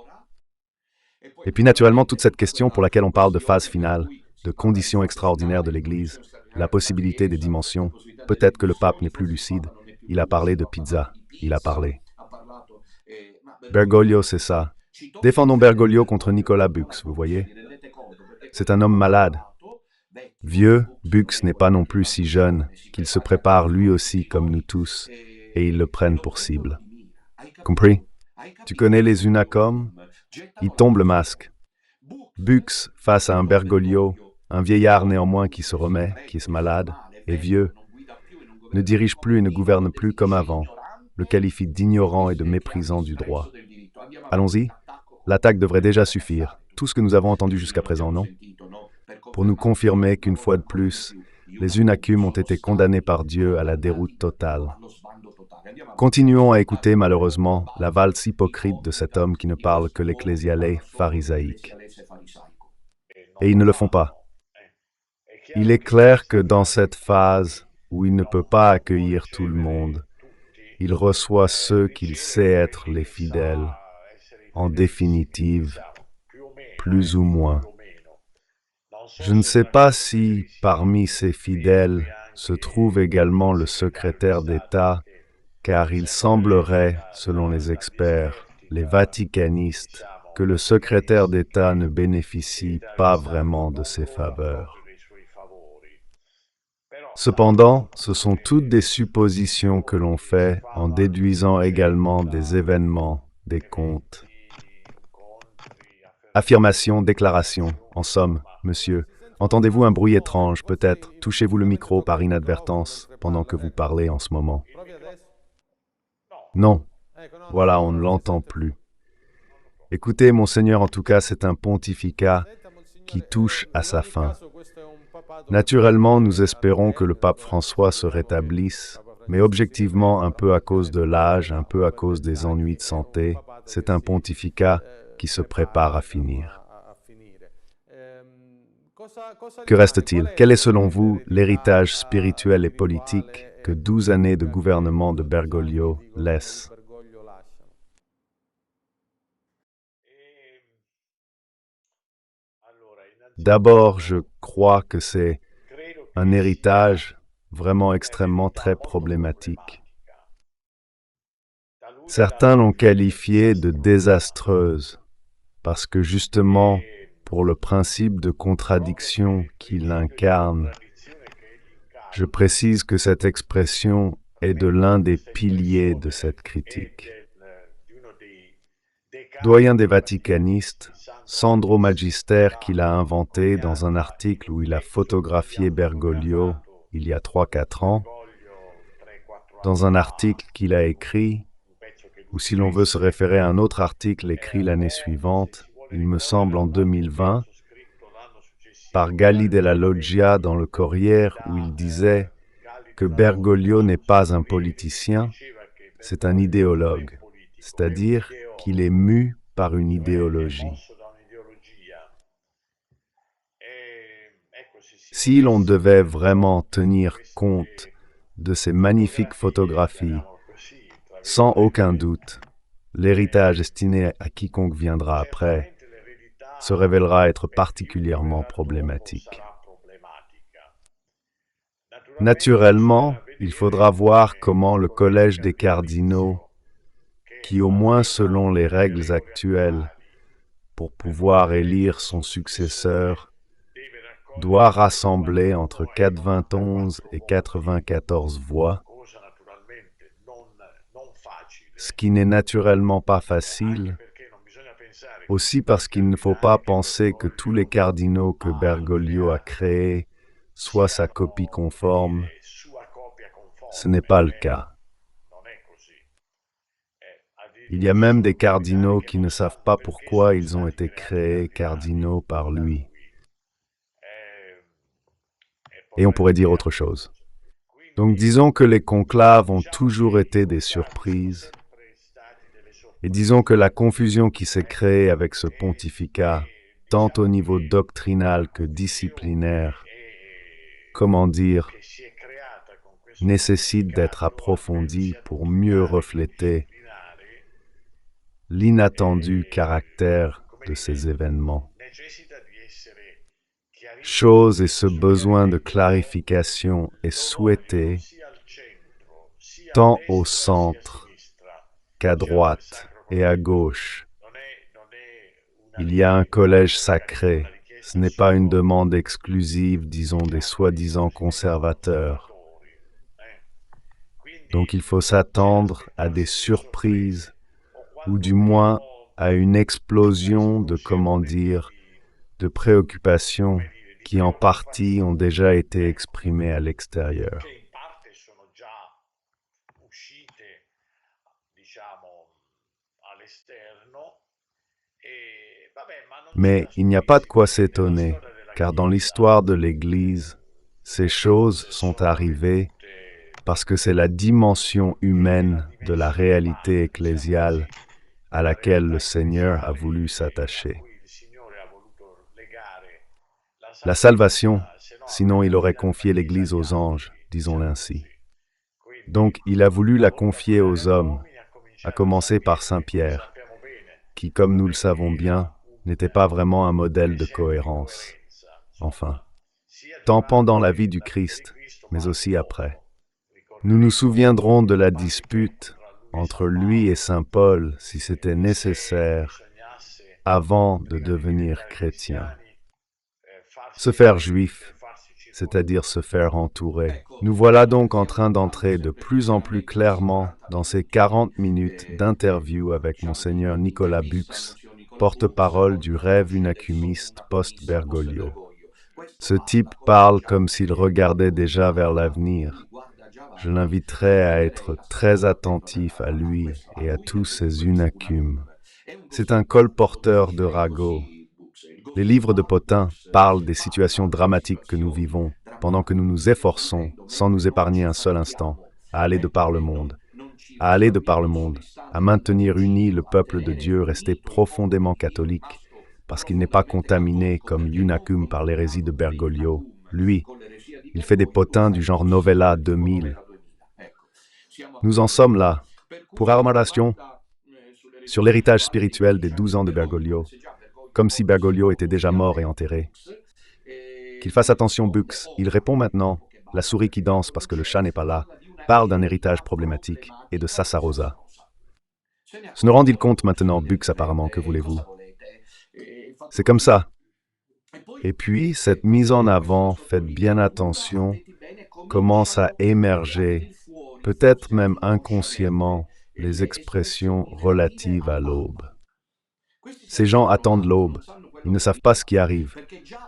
Et puis naturellement, toute cette question pour laquelle on parle de phase finale, de conditions extraordinaires de l'Église, la possibilité des dimensions, peut-être que le pape n'est plus lucide. Il a parlé de pizza, il a parlé. Bergoglio, c'est ça. Défendons Bergoglio contre Nicolas Bux, vous voyez? C'est un homme malade. Vieux, Bux n'est pas non plus si jeune, qu'il se prépare lui aussi comme nous tous, et ils le prennent pour cible. Compris? Tu connais les Unacom? Il tombe le masque. Bux, face à un Bergoglio, un vieillard néanmoins qui se remet, qui est malade, et vieux, ne dirige plus et ne gouverne plus comme avant, le qualifie d'ignorant et de méprisant du droit. Allons-y, l'attaque devrait déjà suffire, tout ce que nous avons entendu jusqu'à présent, non? Pour nous confirmer qu'une fois de plus, les Unacum ont été condamnés par Dieu à la déroute totale. Continuons à écouter malheureusement la valse hypocrite de cet homme qui ne parle que l'ecclésialais pharisaïque. Et ils ne le font pas. Il est clair que dans cette phase où il ne peut pas accueillir tout le monde, il reçoit ceux qu'il sait être les fidèles, en définitive, plus ou moins. Je ne sais pas si, parmi ces fidèles, se trouve également le secrétaire d'État, car il semblerait, selon les experts, les vaticanistes, que le secrétaire d'État ne bénéficie pas vraiment de ses faveurs. Cependant, ce sont toutes des suppositions que l'on fait en déduisant également des événements, des comptes. Affirmation, déclaration. En somme, monsieur, entendez-vous un bruit étrange, peut-être? Touchez-vous le micro par inadvertance pendant que vous parlez en ce moment? Non. Voilà, on ne l'entend plus. Écoutez, monseigneur, en tout cas, c'est un pontificat qui touche à sa fin. Naturellement, nous espérons que le pape François se rétablisse, mais objectivement, un peu à cause de l'âge, un peu à cause des ennuis de santé, c'est un pontificat qui se prépare à finir. Que reste-t-il? Quel est selon vous l'héritage spirituel et politique que 12 années de gouvernement de Bergoglio laissent? D'abord, je crois que c'est un héritage vraiment extrêmement très problématique. Certains l'ont qualifié de désastreuse parce que justement, pour le principe de contradiction qu'il incarne, je précise que cette expression est de l'un des piliers de cette critique. doyen des vaticanistes, Sandro Magister, qu'il a inventé dans un article où il a photographié Bergoglio il y a 3 4 ans, dans un article qu'il a écrit, ou si l'on veut se référer à un autre article écrit l'année suivante, il me semble en 2020, par Galli della Loggia dans le Corriere, où il disait que Bergoglio n'est pas un politicien, c'est un idéologue, c'est-à-dire qu'il est mu par une idéologie. Si l'on devait vraiment tenir compte de ces magnifiques photographies, sans aucun doute, l'héritage destiné à quiconque viendra après se révélera être particulièrement problématique. Naturellement, il faudra voir comment le collège des cardinaux, qui au moins selon les règles actuelles, pour pouvoir élire son successeur, doit rassembler entre 91 et 94 voix, ce qui n'est naturellement pas facile, aussi parce qu'il ne faut pas penser que tous les cardinaux que Bergoglio a créés soient sa copie conforme. Ce n'est pas le cas. Il y a même des cardinaux qui ne savent pas pourquoi ils ont été créés cardinaux par lui. Et on pourrait dire autre chose. Donc disons que les conclaves ont toujours été des surprises, et disons que la confusion qui s'est créée avec ce pontificat, tant au niveau doctrinal que disciplinaire, comment dire, nécessite d'être approfondie pour mieux refléter l'inattendu caractère de ces événements. Chose et ce besoin de clarification est souhaité tant au centre qu'à droite et à gauche. Il y a un collège sacré. Ce n'est pas une demande exclusive, disons, des soi-disant conservateurs. Donc il faut s'attendre à des surprises, ou du moins à une explosion de, comment dire, de préoccupations qui en partie ont déjà été exprimées à l'extérieur. Mais il n'y a pas de quoi s'étonner, car dans l'histoire de l'Église, ces choses sont arrivées parce que c'est la dimension humaine de la réalité ecclésiale à laquelle le Seigneur a voulu s'attacher. La salvation, sinon il aurait confié l'Église aux anges, disons-le ainsi. Donc il a voulu la confier aux hommes, à commencer par Saint Pierre, qui, comme nous le savons bien, n'était pas vraiment un modèle de cohérence. Enfin, tant pendant la vie du Christ, mais aussi après. Nous nous souviendrons de la dispute entre lui et Saint Paul, si c'était nécessaire, avant de devenir chrétien. Se faire juif, c'est-à-dire se faire entourer. Nous voilà donc en train d'entrer de plus en plus clairement dans ces 40 minutes d'interview avec Monseigneur Nicolas Bux, porte-parole du rêve unacumiste post-Bergoglio. Ce type parle comme s'il regardait déjà vers l'avenir. Je l'inviterai à être très attentif à lui et à tous ses unacumes. C'est un colporteur de ragots. Les livres de Potin parlent des situations dramatiques que nous vivons, pendant que nous nous efforçons, sans nous épargner un seul instant, à aller de par le monde, à maintenir uni le peuple de Dieu resté profondément catholique, parce qu'il n'est pas contaminé comme Unacum par l'hérésie de Bergoglio. Lui, il fait des potins du genre Novella 2000. Nous en sommes là, pour Armaration, sur l'héritage spirituel des 12 ans de Bergoglio, comme si Bergoglio était déjà mort et enterré. Qu'il fasse attention, Bux, il répond maintenant, la souris qui danse parce que le chat n'est pas là, parle d'un héritage problématique et de Sassarosa. Se ne rend-il compte maintenant, Bux apparemment, que voulez-vous? C'est comme ça. Et puis, cette mise en avant, faites bien attention, commence à émerger, peut-être même inconsciemment, les expressions relatives à l'aube. Ces gens attendent l'aube. Ils ne savent pas ce qui arrive.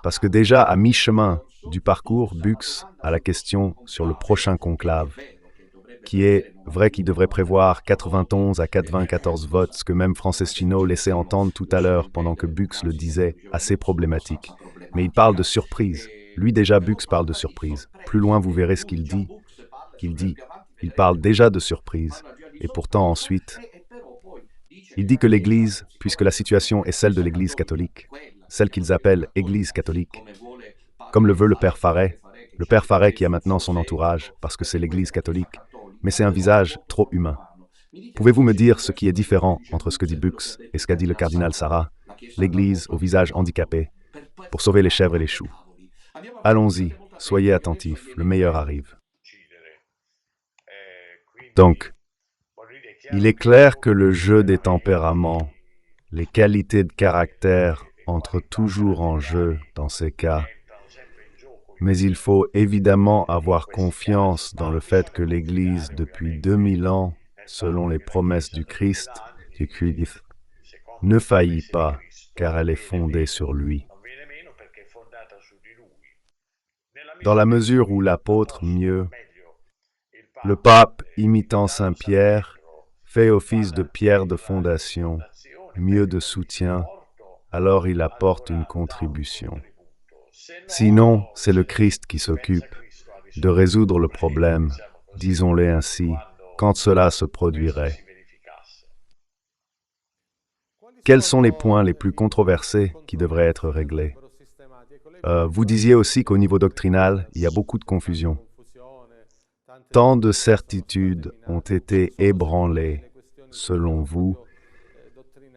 Parce que déjà, à mi-chemin du parcours, Bux a la question sur le prochain conclave, qui est vrai qu'il devrait prévoir 91 à 94 votes, ce que même Franceschino laissait entendre tout à l'heure pendant que Bux le disait, assez problématique. Mais il parle de surprise. Lui déjà, Bux parle de surprise. Plus loin, vous verrez ce qu'il dit. Il parle déjà de surprise. Et pourtant, ensuite, il dit que l'Église, puisque la situation est celle de l'Église catholique, celle qu'ils appellent Église catholique, comme le veut le Père Farret qui a maintenant son entourage, parce que c'est l'Église catholique, mais c'est un visage trop humain. Pouvez-vous me dire ce qui est différent entre ce que dit Bux et ce qu'a dit le cardinal Sarah, l'Église au visage handicapé, pour sauver les chèvres et les choux? Allons-y, soyez attentifs, le meilleur arrive. Donc, il est clair que le jeu des tempéraments, les qualités de caractère entrent toujours en jeu dans ces cas, mais il faut évidemment avoir confiance dans le fait que l'Église, depuis 2000 ans, selon les promesses du Christ, ne faillit pas, car elle est fondée sur lui. Dans la mesure où l'apôtre mieux, le pape, imitant Saint Pierre, fait office de pierre de fondation, mieux de soutien, alors il apporte une contribution. Sinon, c'est le Christ qui s'occupe de résoudre le problème, disons-le ainsi, quand cela se produirait. Quels sont les points les plus controversés qui devraient être réglés? Vous disiez aussi qu'au niveau doctrinal, il y a beaucoup de confusion. Tant de certitudes ont été ébranlées, selon vous.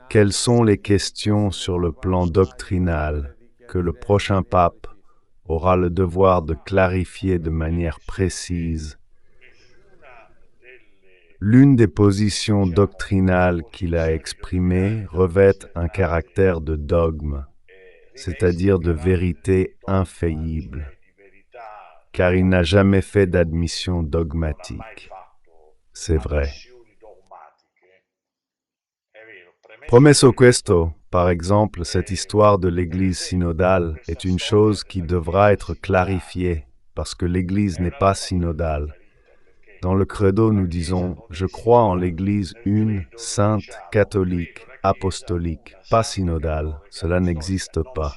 Quelles sont les questions sur le plan doctrinal que le prochain pape aura le devoir de clarifier de manière précise? L'une des positions doctrinales qu'il a exprimées revêt un caractère de dogme, c'est-à-dire de vérité infaillible, car il n'a jamais fait d'admission dogmatique. C'est vrai. Promesso questo, par exemple, cette histoire de l'Église synodale est une chose qui devra être clarifiée, parce que l'Église n'est pas synodale. Dans le credo, nous disons « Je crois en l'Église une, sainte, catholique, apostolique, pas synodale. Cela n'existe pas. »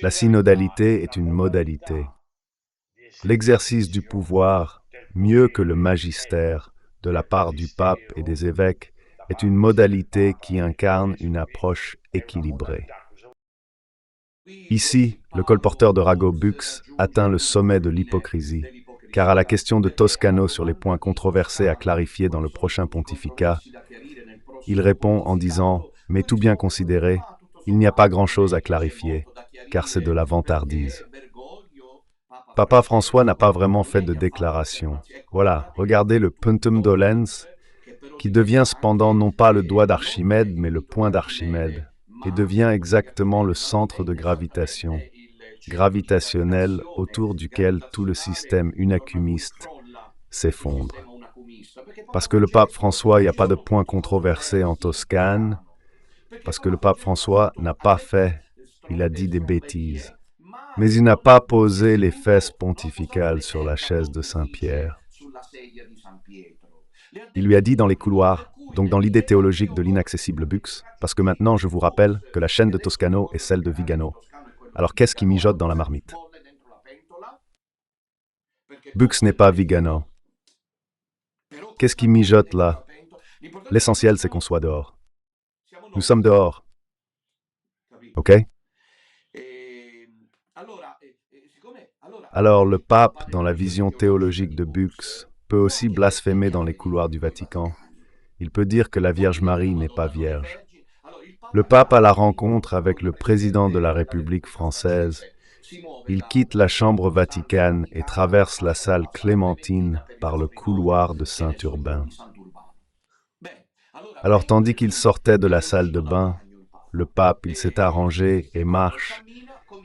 La synodalité est une modalité. L'exercice du pouvoir, mieux que le magistère, de la part du pape et des évêques, est une modalité qui incarne une approche équilibrée. Ici, le colporteur de ragot Bux atteint le sommet de l'hypocrisie, car à la question de Toscano sur les points controversés à clarifier dans le prochain pontificat, il répond en disant « Mais tout bien considéré, il n'y a pas grand-chose à clarifier, car c'est de la vantardise. » Papa François n'a pas vraiment fait de déclaration. Voilà, regardez le puntum dolens, qui devient cependant non pas le doigt d'Archimède, mais le point d'Archimède, et devient exactement le centre de gravitation, gravitationnel autour duquel tout le système unacumiste s'effondre. Parce que le pape François, il n'y a pas de point controversé en Toscane, parce que le pape François n'a pas fait, il a dit des bêtises. Mais il n'a pas posé les fesses pontificales sur la chaise de Saint-Pierre. Il lui a dit dans les couloirs, donc dans l'idée théologique de l'inaccessible Bux, parce que maintenant je vous rappelle que la chaîne de Toscano est celle de Vigano. Alors qu'est-ce qui mijote dans la marmite? Bux n'est pas Vigano. Qu'est-ce qui mijote là? L'essentiel, c'est qu'on soit dehors. Nous sommes dehors. OK? Alors le pape, dans la vision théologique de Bux, peut aussi blasphémer dans les couloirs du Vatican. Il peut dire que la Vierge Marie n'est pas vierge. Le pape a la rencontre avec le président de la République française. Il quitte la chambre vaticane et traverse la salle Clémentine par le couloir de Saint-Urbain. Alors tandis qu'il sortait de la salle de bain, le pape, il s'est arrangé et marche.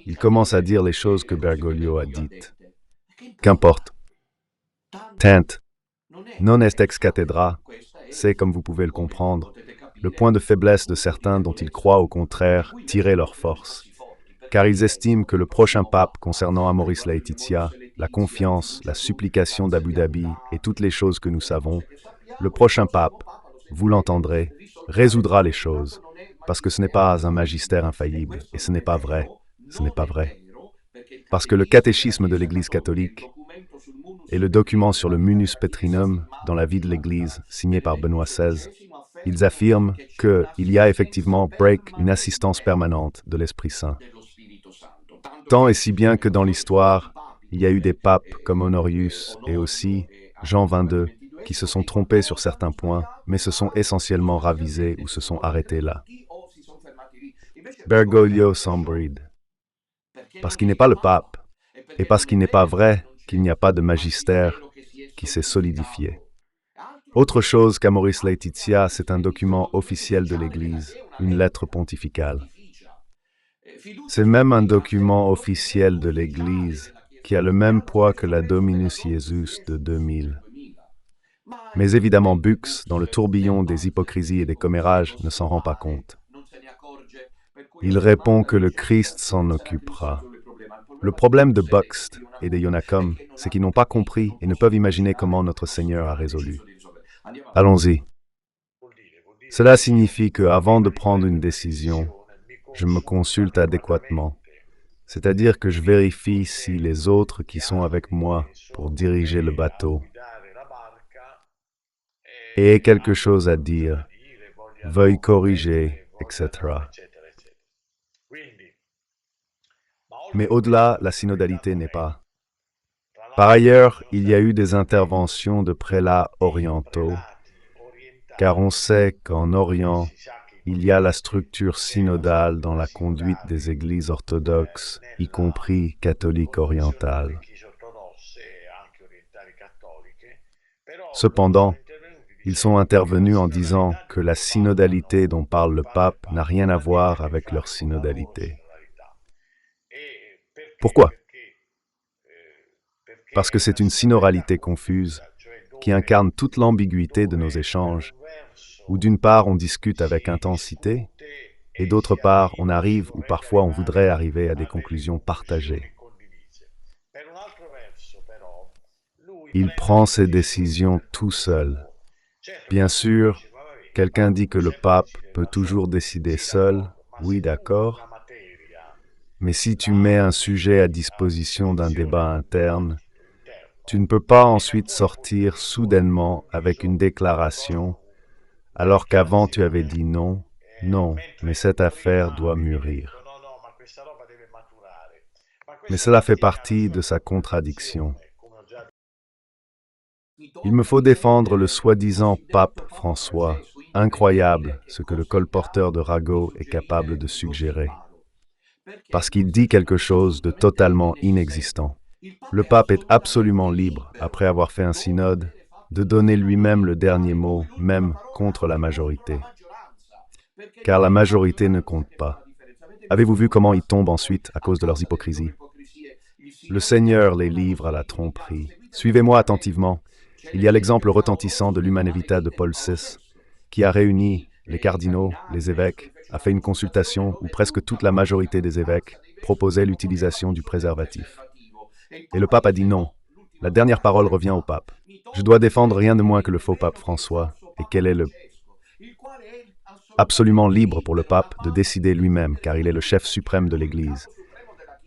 Il commence à dire les choses que Bergoglio a dites. Qu'importe. Tant non est ex cathedra, c'est, comme vous pouvez le comprendre, le point de faiblesse de certains dont ils croient au contraire tirer leur force, car ils estiment que le prochain pape concernant Amoris Laetitia, la confiance, la supplication d'Abu Dhabi et toutes les choses que nous savons, le prochain pape, vous l'entendrez, résoudra les choses, parce que ce n'est pas un magistère infaillible, et ce n'est pas vrai, ce n'est pas vrai. Parce que le catéchisme de l'Église catholique et le document sur le Munus Petrinum dans la vie de l'Église, signé par Benoît XVI, ils affirment qu'il y a effectivement une assistance permanente de l'Esprit Saint. Tant et si bien que dans l'histoire, il y a eu des papes comme Honorius et aussi Jean XXII qui se sont trompés sur certains points, mais se sont essentiellement ravisés ou se sont arrêtés là. Bergoglio sans bride. Parce qu'il n'est pas le pape, et parce qu'il n'est pas vrai qu'il n'y a pas de magistère qui s'est solidifié. Autre chose qu'Amoris Laetitia, c'est un document officiel de l'Église, une lettre pontificale. C'est même un document officiel de l'Église qui a le même poids que la Dominus Iesus de 2000. Mais évidemment, Bux, dans le tourbillon des hypocrisies et des commérages, ne s'en rend pas compte. Il répond que le Christ s'en occupera. Le problème de Buxt et de Yonacom, c'est qu'ils n'ont pas compris et ne peuvent imaginer comment notre Seigneur a résolu. Allons-y. Cela signifie qu'avant de prendre une décision, je me consulte adéquatement, c'est-à-dire que je vérifie si les autres qui sont avec moi pour diriger le bateau aient quelque chose à dire, veuillent corriger, etc. Mais au-delà, la synodalité n'est pas. Par ailleurs, il y a eu des interventions de prélats orientaux, car on sait qu'en Orient, il y a la structure synodale dans la conduite des églises orthodoxes, y compris catholiques orientales. Cependant, ils sont intervenus en disant que la synodalité dont parle le pape n'a rien à voir avec leur synodalité. Pourquoi? Parce que c'est une synoralité confuse qui incarne toute l'ambiguïté de nos échanges, où d'une part on discute avec intensité, et d'autre part on arrive ou parfois on voudrait arriver à des conclusions partagées. Il prend ses décisions tout seul. Bien sûr, quelqu'un dit que le pape peut toujours décider seul, oui d'accord, mais si tu mets un sujet à disposition d'un débat interne, tu ne peux pas ensuite sortir soudainement avec une déclaration, alors qu'avant tu avais dit non, non, mais cette affaire doit mûrir. Mais cela fait partie de sa contradiction. Il me faut défendre le soi-disant pape François. Incroyable ce que le colporteur de ragots est capable de suggérer. Parce qu'il dit quelque chose de totalement inexistant. Le pape est absolument libre, après avoir fait un synode, de donner lui-même le dernier mot, même contre la majorité. Car la majorité ne compte pas. Avez-vous vu comment ils tombent ensuite à cause de leurs hypocrisies? Le Seigneur les livre à la tromperie. Suivez-moi attentivement. Il y a l'exemple retentissant de l'Humane Vitae de Paul VI, qui a réuni les cardinaux, les évêques, a fait une consultation où presque toute la majorité des évêques proposait l'utilisation du préservatif. Et le pape a dit non. La dernière parole revient au pape. Je dois défendre rien de moins que le faux pape François, et quel est le absolument libre pour le pape de décider lui-même, car il est le chef suprême de l'Église.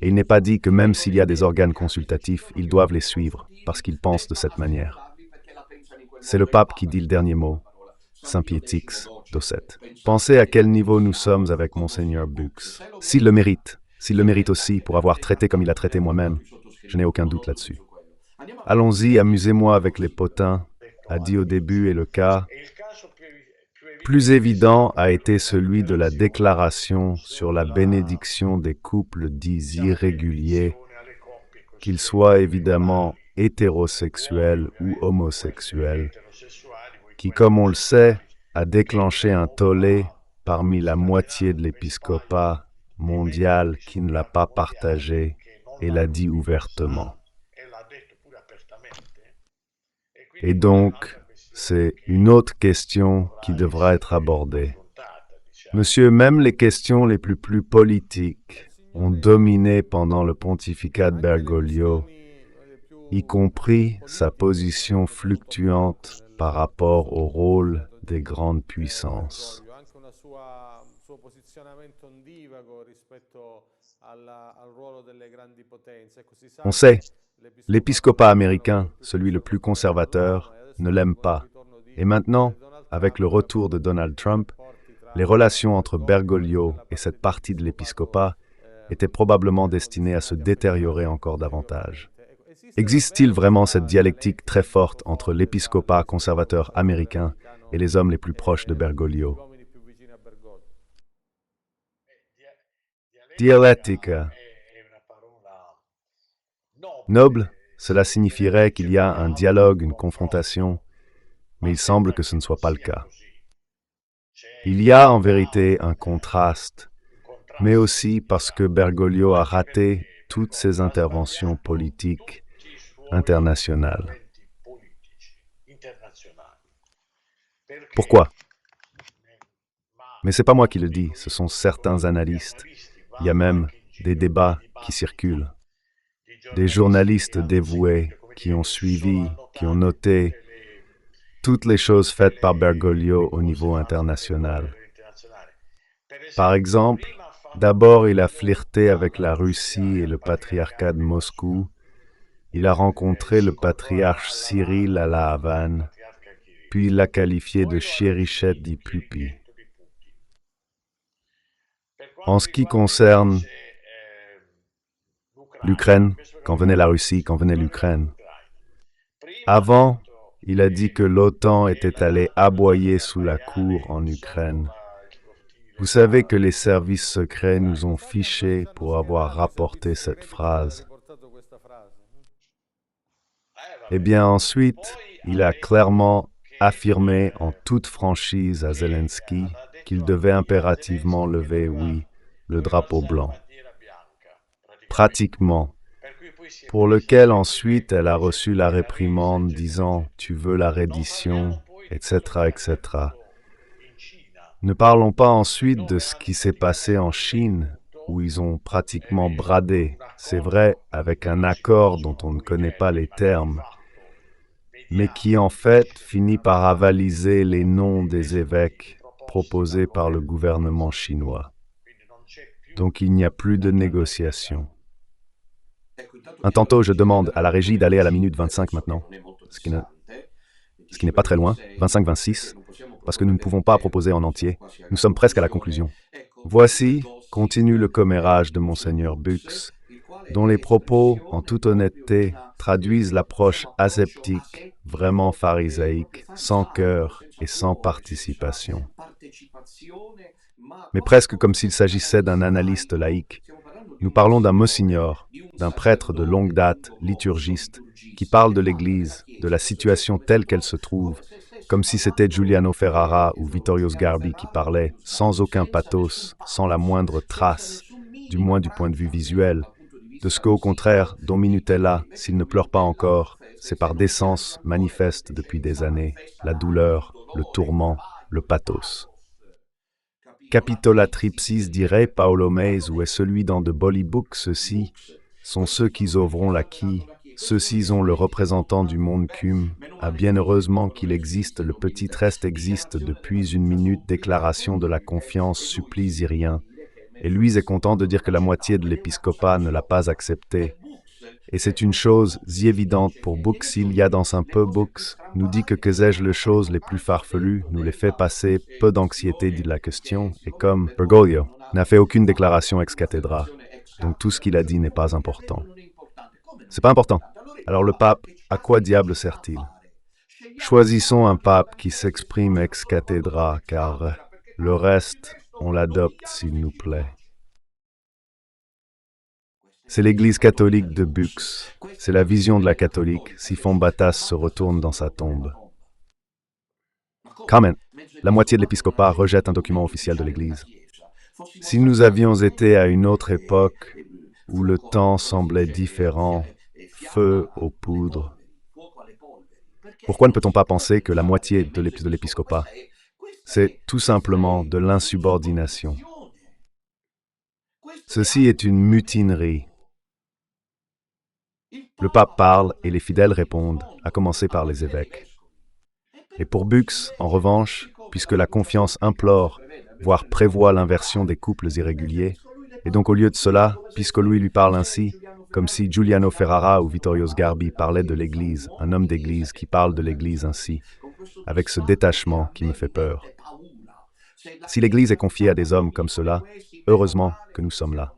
Et il n'est pas dit que même s'il y a des organes consultatifs, ils doivent les suivre, parce qu'ils pensent de cette manière. C'est le pape qui dit le dernier mot. Saint Pietix, Docet. Pensez à quel niveau nous sommes avec Monseigneur Bux. S'il le mérite aussi pour avoir traité comme il a traité moi-même, je n'ai aucun doute là-dessus. Allons-y, amusez-moi avec les potins, a dit au début, et le cas plus évident a été celui de la déclaration sur la bénédiction des couples dits irréguliers, qu'ils soient évidemment hétérosexuels ou homosexuels, qui, comme on le sait, a déclenché un tollé parmi la moitié de l'épiscopat mondial qui ne l'a pas partagé et l'a dit ouvertement. Et donc, c'est une autre question qui devra être abordée. Monsieur, même les questions les plus politiques ont dominé pendant le pontificat de Bergoglio, y compris sa position fluctuante par rapport au rôle des grandes puissances. On sait, l'épiscopat américain, celui le plus conservateur, ne l'aime pas. Et maintenant, avec le retour de Donald Trump, les relations entre Bergoglio et cette partie de l'épiscopat étaient probablement destinées à se détériorer encore davantage. Existe-t-il vraiment cette dialectique très forte entre l'épiscopat conservateur américain et les hommes les plus proches de Bergoglio? Dialectica. Noble, cela signifierait qu'il y a un dialogue, une confrontation, mais il semble que ce ne soit pas le cas. Il y a en vérité un contraste, mais aussi parce que Bergoglio a raté toutes ses interventions politiques internationales. Pourquoi? Mais ce n'est pas moi qui le dis, ce sont certains analystes. Il y a même des débats qui circulent. Des journalistes dévoués qui ont suivi, qui ont noté toutes les choses faites par Bergoglio au niveau international. Par exemple, d'abord il a flirté avec la Russie et le patriarcat de Moscou. Il a rencontré le patriarche Cyril à la Havane, puis il l'a qualifié de Chérichette di Pupi. En ce qui concerne l'Ukraine, quand venait la Russie, quand venait l'Ukraine, avant, il a dit que l'OTAN était allé aboyer sous la cour en Ukraine. Vous savez que les services secrets nous ont fichés pour avoir rapporté cette phrase. Eh bien ensuite, il a clairement affirmé en toute franchise à Zelensky qu'il devait impérativement lever, oui, le drapeau blanc. Pratiquement. Pour lequel ensuite elle a reçu la réprimande disant « tu veux la reddition », etc., etc. Ne parlons pas ensuite de ce qui s'est passé en Chine, où ils ont pratiquement bradé, c'est vrai, avec un accord dont on ne connaît pas les termes, mais qui en fait finit par avaliser les noms des évêques proposés par le gouvernement chinois. Donc il n'y a plus de négociation. Tantôt, je demande à la régie d'aller à la minute 25 maintenant, ce qui n'est pas très loin, 25-26, parce que nous ne pouvons pas proposer en entier. Nous sommes presque à la conclusion. Voici, continue le commérage de Monseigneur Bux, dont les propos, en toute honnêteté, traduisent l'approche aseptique, vraiment pharisaïque, sans cœur et sans participation. Mais presque comme s'il s'agissait d'un analyste laïque. Nous parlons d'un monsignor, d'un prêtre de longue date, liturgiste, qui parle de l'Église, de la situation telle qu'elle se trouve, comme si c'était Giuliano Ferrara ou Vittorio Sgarbi qui parlaient, sans aucun pathos, sans la moindre trace, du moins du point de vue visuel, de ce qu'au contraire, Don Minutella, s'il ne pleure pas encore, c'est par décence manifeste depuis des années, la douleur, le tourment, le pathos. Capitolatripsis dirait Paolo Meis, où est celui dans de Bolybook, ceux-ci sont ceux qui ouvront la quille, ceux-ci ont le représentant du monde cum, ah bien heureusement qu'il existe, le petit reste existe depuis une minute déclaration de la confiance supplie Zyrien, et lui est content de dire que la moitié de l'épiscopat ne l'a pas accepté. Et c'est une chose évidente pour Bux, s'il y a dans un peu Bux, nous dit que sais-je les choses les plus farfelues, nous les fait passer, peu d'anxiété dit la question, et comme Bergoglio n'a fait aucune déclaration ex cathedra, donc tout ce qu'il a dit n'est pas important. C'est pas important. Alors le pape, à quoi diable sert-il? Choisissons un pape qui s'exprime ex cathedra, car le reste, on l'adopte s'il nous plaît. C'est l'Église catholique de Bux. C'est la vision de la catholique. Siphon Batas se retourne dans sa tombe. Quand même, la moitié de l'épiscopat rejette un document officiel de l'Église. Si nous avions été à une autre époque où le temps semblait différent, feu aux poudres, pourquoi ne peut-on pas penser que la moitié de l'épiscopat C'est tout simplement de l'insubordination. Ceci est une mutinerie. Le pape parle et les fidèles répondent, à commencer par les évêques. Et pour Bux, en revanche, puisque la confiance implore, voire prévoit l'inversion des couples irréguliers, et donc au lieu de cela, Piscolui lui parle ainsi, comme si Giuliano Ferrara ou Vittorio Sgarbi parlaient de l'Église, un homme d'Église qui parle de l'Église ainsi, avec ce détachement qui me fait peur. Si l'Église est confiée à des hommes comme cela, heureusement que nous sommes là.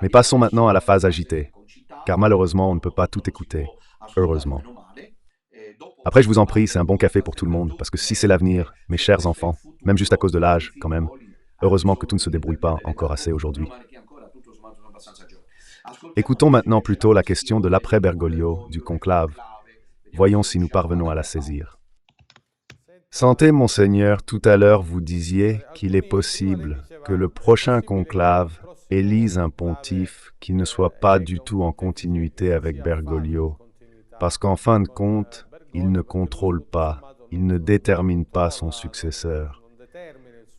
Mais passons maintenant à la phase agitée, car malheureusement on ne peut pas tout écouter, heureusement. Après, je vous en prie, c'est un bon café pour tout le monde, parce que si c'est l'avenir, mes chers enfants, même juste à cause de l'âge, quand même, heureusement que tout ne se débrouille pas encore assez aujourd'hui. Écoutons maintenant plutôt la question de l'après-Bergoglio, du conclave. Voyons si nous parvenons à la saisir. Sentez, monseigneur, tout à l'heure vous disiez qu'il est possible que le prochain conclave élise un pontife qui ne soit pas du tout en continuité avec Bergoglio, parce qu'en fin de compte, il ne contrôle pas, il ne détermine pas son successeur.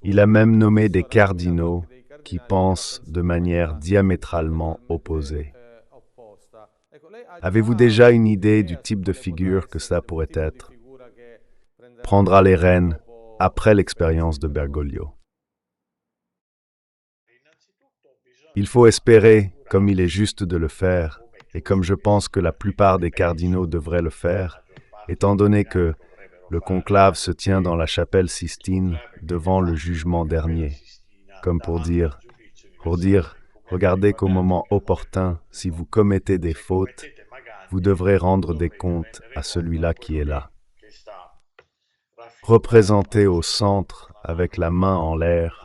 Il a même nommé des cardinaux qui pensent de manière diamétralement opposée. Avez-vous déjà une idée du type de figure que ça pourrait être? Prendra les rênes après l'expérience de Bergoglio. Il faut espérer, comme il est juste de le faire, et comme je pense que la plupart des cardinaux devraient le faire, étant donné que le conclave se tient dans la chapelle Sistine devant le jugement dernier, comme pour dire, regardez qu'au moment opportun, si vous commettez des fautes, vous devrez rendre des comptes à celui-là qui est là. Représenté au centre avec la main en l'air.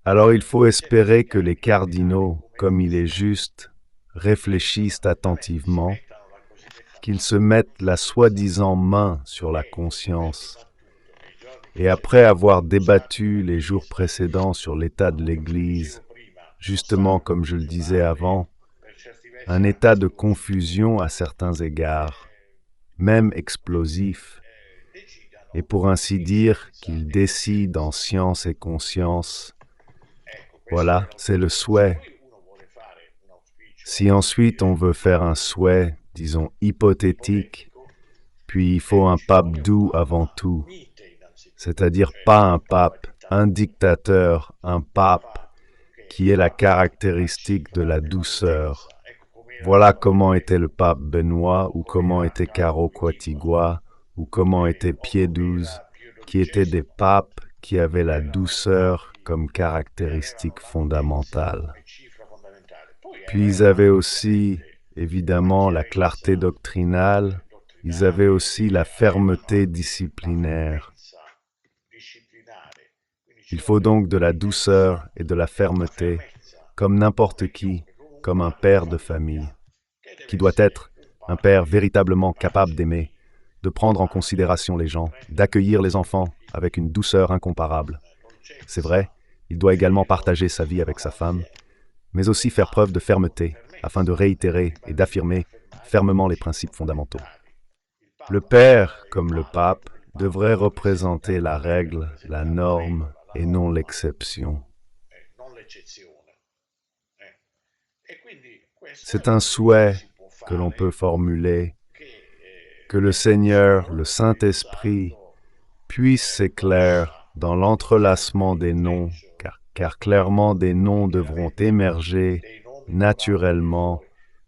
Alors il faut espérer que les cardinaux, comme il est juste, réfléchissent attentivement, qu'ils se mettent la soi-disant main sur la conscience. Et après avoir débattu les jours précédents sur l'état de l'Église, justement comme je le disais avant, un état de confusion à certains égards, même explosif, et pour ainsi dire qu'ils décident en science et conscience. Voilà, c'est le souhait. Si ensuite on veut faire un souhait, disons hypothétique, puis il faut un pape doux avant tout, c'est-à-dire pas un pape, un dictateur, un pape, qui est la caractéristique de la douceur. Voilà comment était le pape Benoît, ou comment était Caro Quatigua, ou comment était Pie XII, qui étaient des papes qui avaient la douceur comme caractéristique fondamentale. Puis ils avaient aussi, évidemment, la clarté doctrinale, ils avaient aussi la fermeté disciplinaire. Il faut donc de la douceur et de la fermeté, comme n'importe qui, comme un père de famille, qui doit être un père véritablement capable d'aimer, de prendre en considération les gens, d'accueillir les enfants avec une douceur incomparable. C'est vrai, il doit également partager sa vie avec sa femme, mais aussi faire preuve de fermeté, afin de réitérer et d'affirmer fermement les principes fondamentaux. Le père, comme le pape, devrait représenter la règle, la norme, et non l'exception. C'est un souhait que l'on peut formuler, que le Seigneur, le Saint-Esprit, puisse s'éclairer dans l'entrelacement des noms, car clairement des noms devront émerger naturellement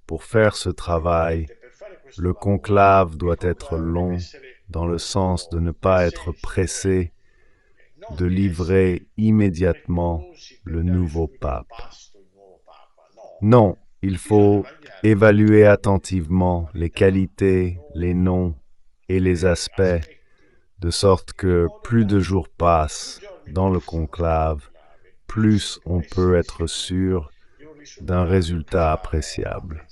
pour faire ce travail. Le conclave doit être long, dans le sens de ne pas être pressé, de livrer immédiatement le nouveau pape. Non, il faut évaluer attentivement les qualités, les noms et les aspects, de sorte que plus de jours passent dans le conclave, plus on peut être sûr d'un résultat appréciable.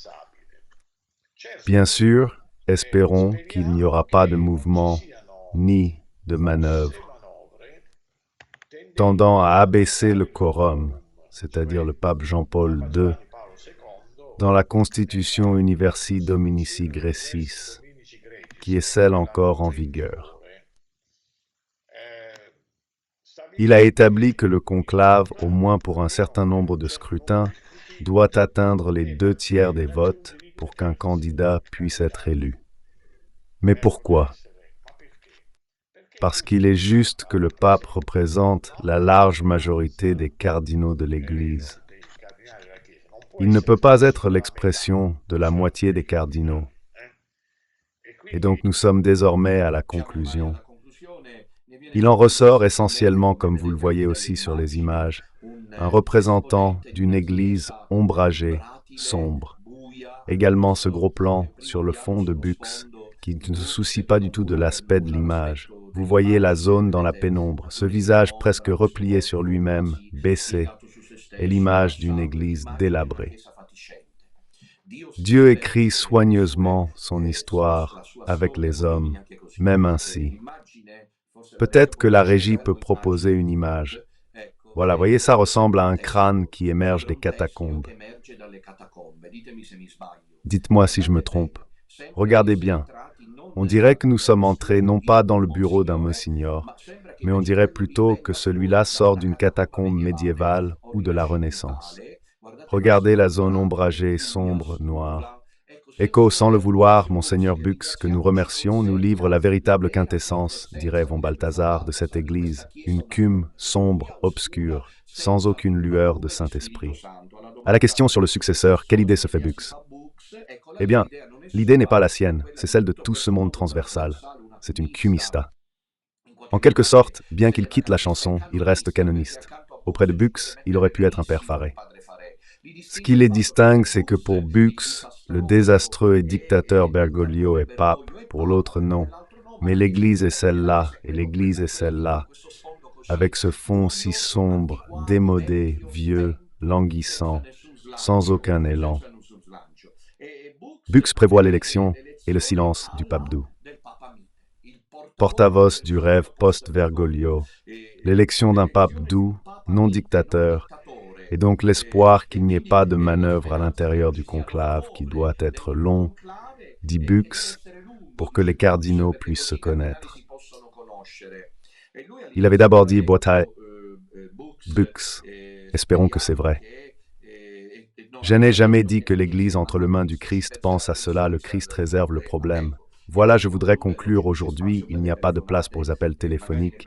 Bien sûr, espérons qu'il n'y aura pas de mouvement ni de manœuvre tendant à abaisser le quorum, c'est-à-dire le pape Jean-Paul II, dans la Constitution Universi Dominici Greccis, qui est celle encore en vigueur. Il a établi que le conclave, au moins pour un certain nombre de scrutins, doit atteindre les 2/3 des votes pour qu'un candidat puisse être élu. Mais pourquoi? Parce qu'il est juste que le pape représente la large majorité des cardinaux de l'Église. Il ne peut pas être l'expression de la moitié des cardinaux. Et donc nous sommes désormais à la conclusion. Il en ressort essentiellement, comme vous le voyez aussi sur les images, un représentant d'une église ombragée, sombre. Également ce gros plan sur le fond de Bux, qui ne se soucie pas du tout de l'aspect de l'image. Vous voyez la zone dans la pénombre, ce visage presque replié sur lui-même, baissé, est l'image d'une église délabrée. Dieu écrit soigneusement son histoire avec les hommes, même ainsi. Peut-être que la régie peut proposer une image. Voilà, voyez, ça ressemble à un crâne qui émerge des catacombes. Dites-moi si je me trompe. Regardez bien. On dirait que nous sommes entrés non pas dans le bureau d'un monsignor, mais on dirait plutôt que celui-là sort d'une catacombe médiévale ou de la Renaissance. Regardez la zone ombragée, sombre, noire. Echo, sans le vouloir, monseigneur Bux, que nous remercions, nous livre la véritable quintessence, dirait von Balthazar, de cette église, une cume sombre, obscure, sans aucune lueur de Saint-Esprit. À la question sur le successeur, quelle idée se fait Bux? Eh bien, l'idée n'est pas la sienne, c'est celle de tout ce monde transversal. C'est une cumista. En quelque sorte, bien qu'il quitte la chanson, il reste canoniste. Auprès de Bux, il aurait pu être un père Faré. Ce qui les distingue, c'est que pour Bux, le désastreux et dictateur Bergoglio est pape, pour l'autre non. Mais l'Église est celle-là, et l'Église est celle-là, avec ce fond si sombre, démodé, vieux, languissant, sans aucun élan. Bux prévoit l'élection et le silence du pape doux. Porte-voix du rêve post-Bergoglio, l'élection d'un pape doux, non dictateur, et donc l'espoir qu'il n'y ait pas de manœuvre à l'intérieur du conclave qui doit être long, dit Bux, pour que les cardinaux puissent se connaître. Il avait d'abord dit Boitai Bux. Espérons que c'est vrai. Je n'ai jamais dit que l'Église entre les mains du Christ pense à cela, le Christ réserve le problème. Voilà, je voudrais conclure aujourd'hui, il n'y a pas de place pour les appels téléphoniques.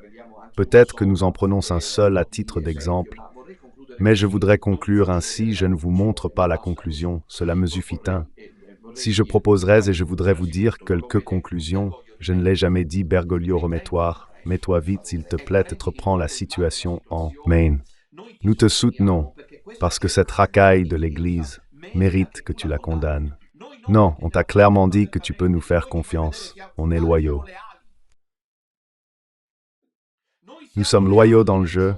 Peut-être que nous en prenons un seul à titre d'exemple, mais je voudrais conclure ainsi, je ne vous montre pas la conclusion, cela me suffit. Si je proposerais et je voudrais vous dire quelques conclusions, je ne l'ai jamais dit, Bergoglio, remets-toi, mets-toi vite, s'il te plaît, te reprends la situation en Maine. Nous te soutenons, parce que cette racaille de l'Église mérite que tu la condamnes. Non, on t'a clairement dit que tu peux nous faire confiance, on est loyaux. Nous sommes loyaux dans le jeu,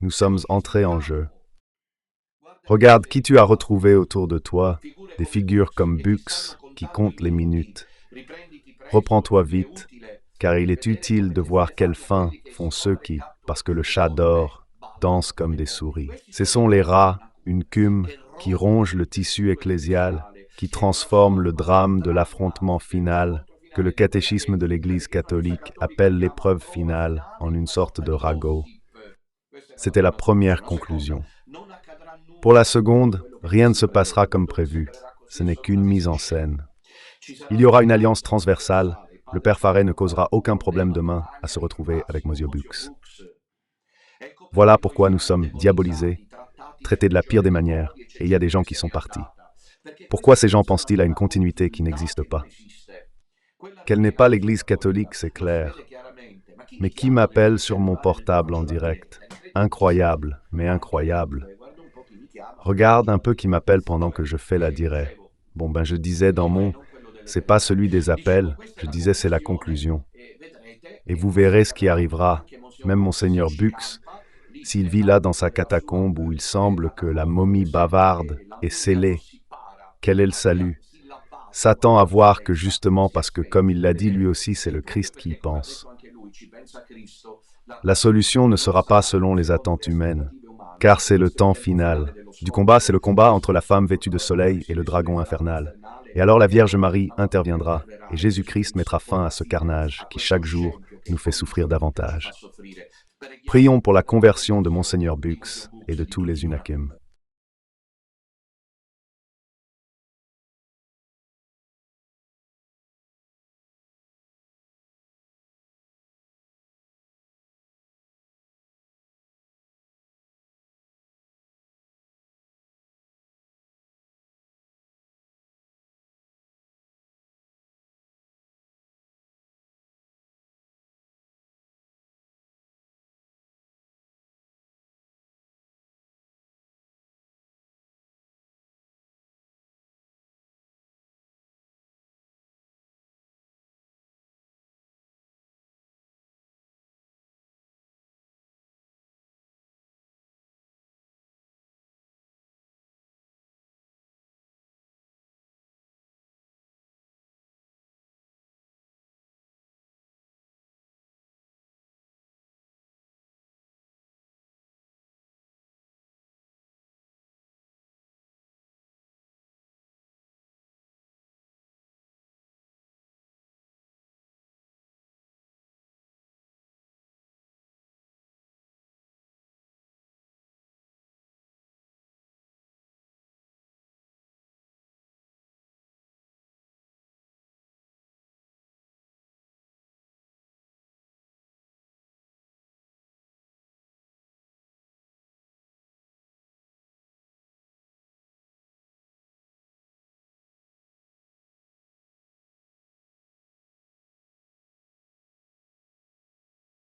nous sommes entrés en jeu. Regarde qui tu as retrouvé autour de toi, des figures comme Bux qui comptent les minutes. Reprends-toi vite, car il est utile de voir quelle fin font ceux qui, parce que le chat dort, dansent comme des souris. Ce sont les rats, une cume, qui rongent le tissu ecclésial, qui transforment le drame de l'affrontement final, que le catéchisme de l'Église catholique appelle l'épreuve finale, en une sorte de ragot. C'était la première conclusion. Pour la seconde, rien ne se passera comme prévu. Ce n'est qu'une mise en scène. Il y aura une alliance transversale. Le père Faré ne causera aucun problème demain à se retrouver avec Monsieur Bux. Voilà pourquoi nous sommes diabolisés, traités de la pire des manières, et il y a des gens qui sont partis. Pourquoi ces gens pensent-ils à une continuité qui n'existe pas? Qu'elle n'est pas l'Église catholique, c'est clair. Mais qui m'appelle sur mon portable en direct? Incroyable, mais incroyable. Regarde un peu qui m'appelle pendant que je fais la direct. Bon, je disais dans mon, c'est pas celui des appels, je disais c'est la conclusion. Et vous verrez ce qui arrivera, même monseigneur Bux, s'il vit là dans sa catacombe où il semble que la momie bavarde est scellée. Quel est le salut? S'attend à voir que justement parce que, comme il l'a dit lui aussi, c'est le Christ qui y pense. La solution ne sera pas selon les attentes humaines, car c'est le temps final. Du combat, c'est le combat entre la femme vêtue de soleil et le dragon infernal. Et alors la Vierge Marie interviendra, et Jésus-Christ mettra fin à ce carnage qui chaque jour nous fait souffrir davantage. Prions pour la conversion de Monseigneur Bux et de tous les Unakim.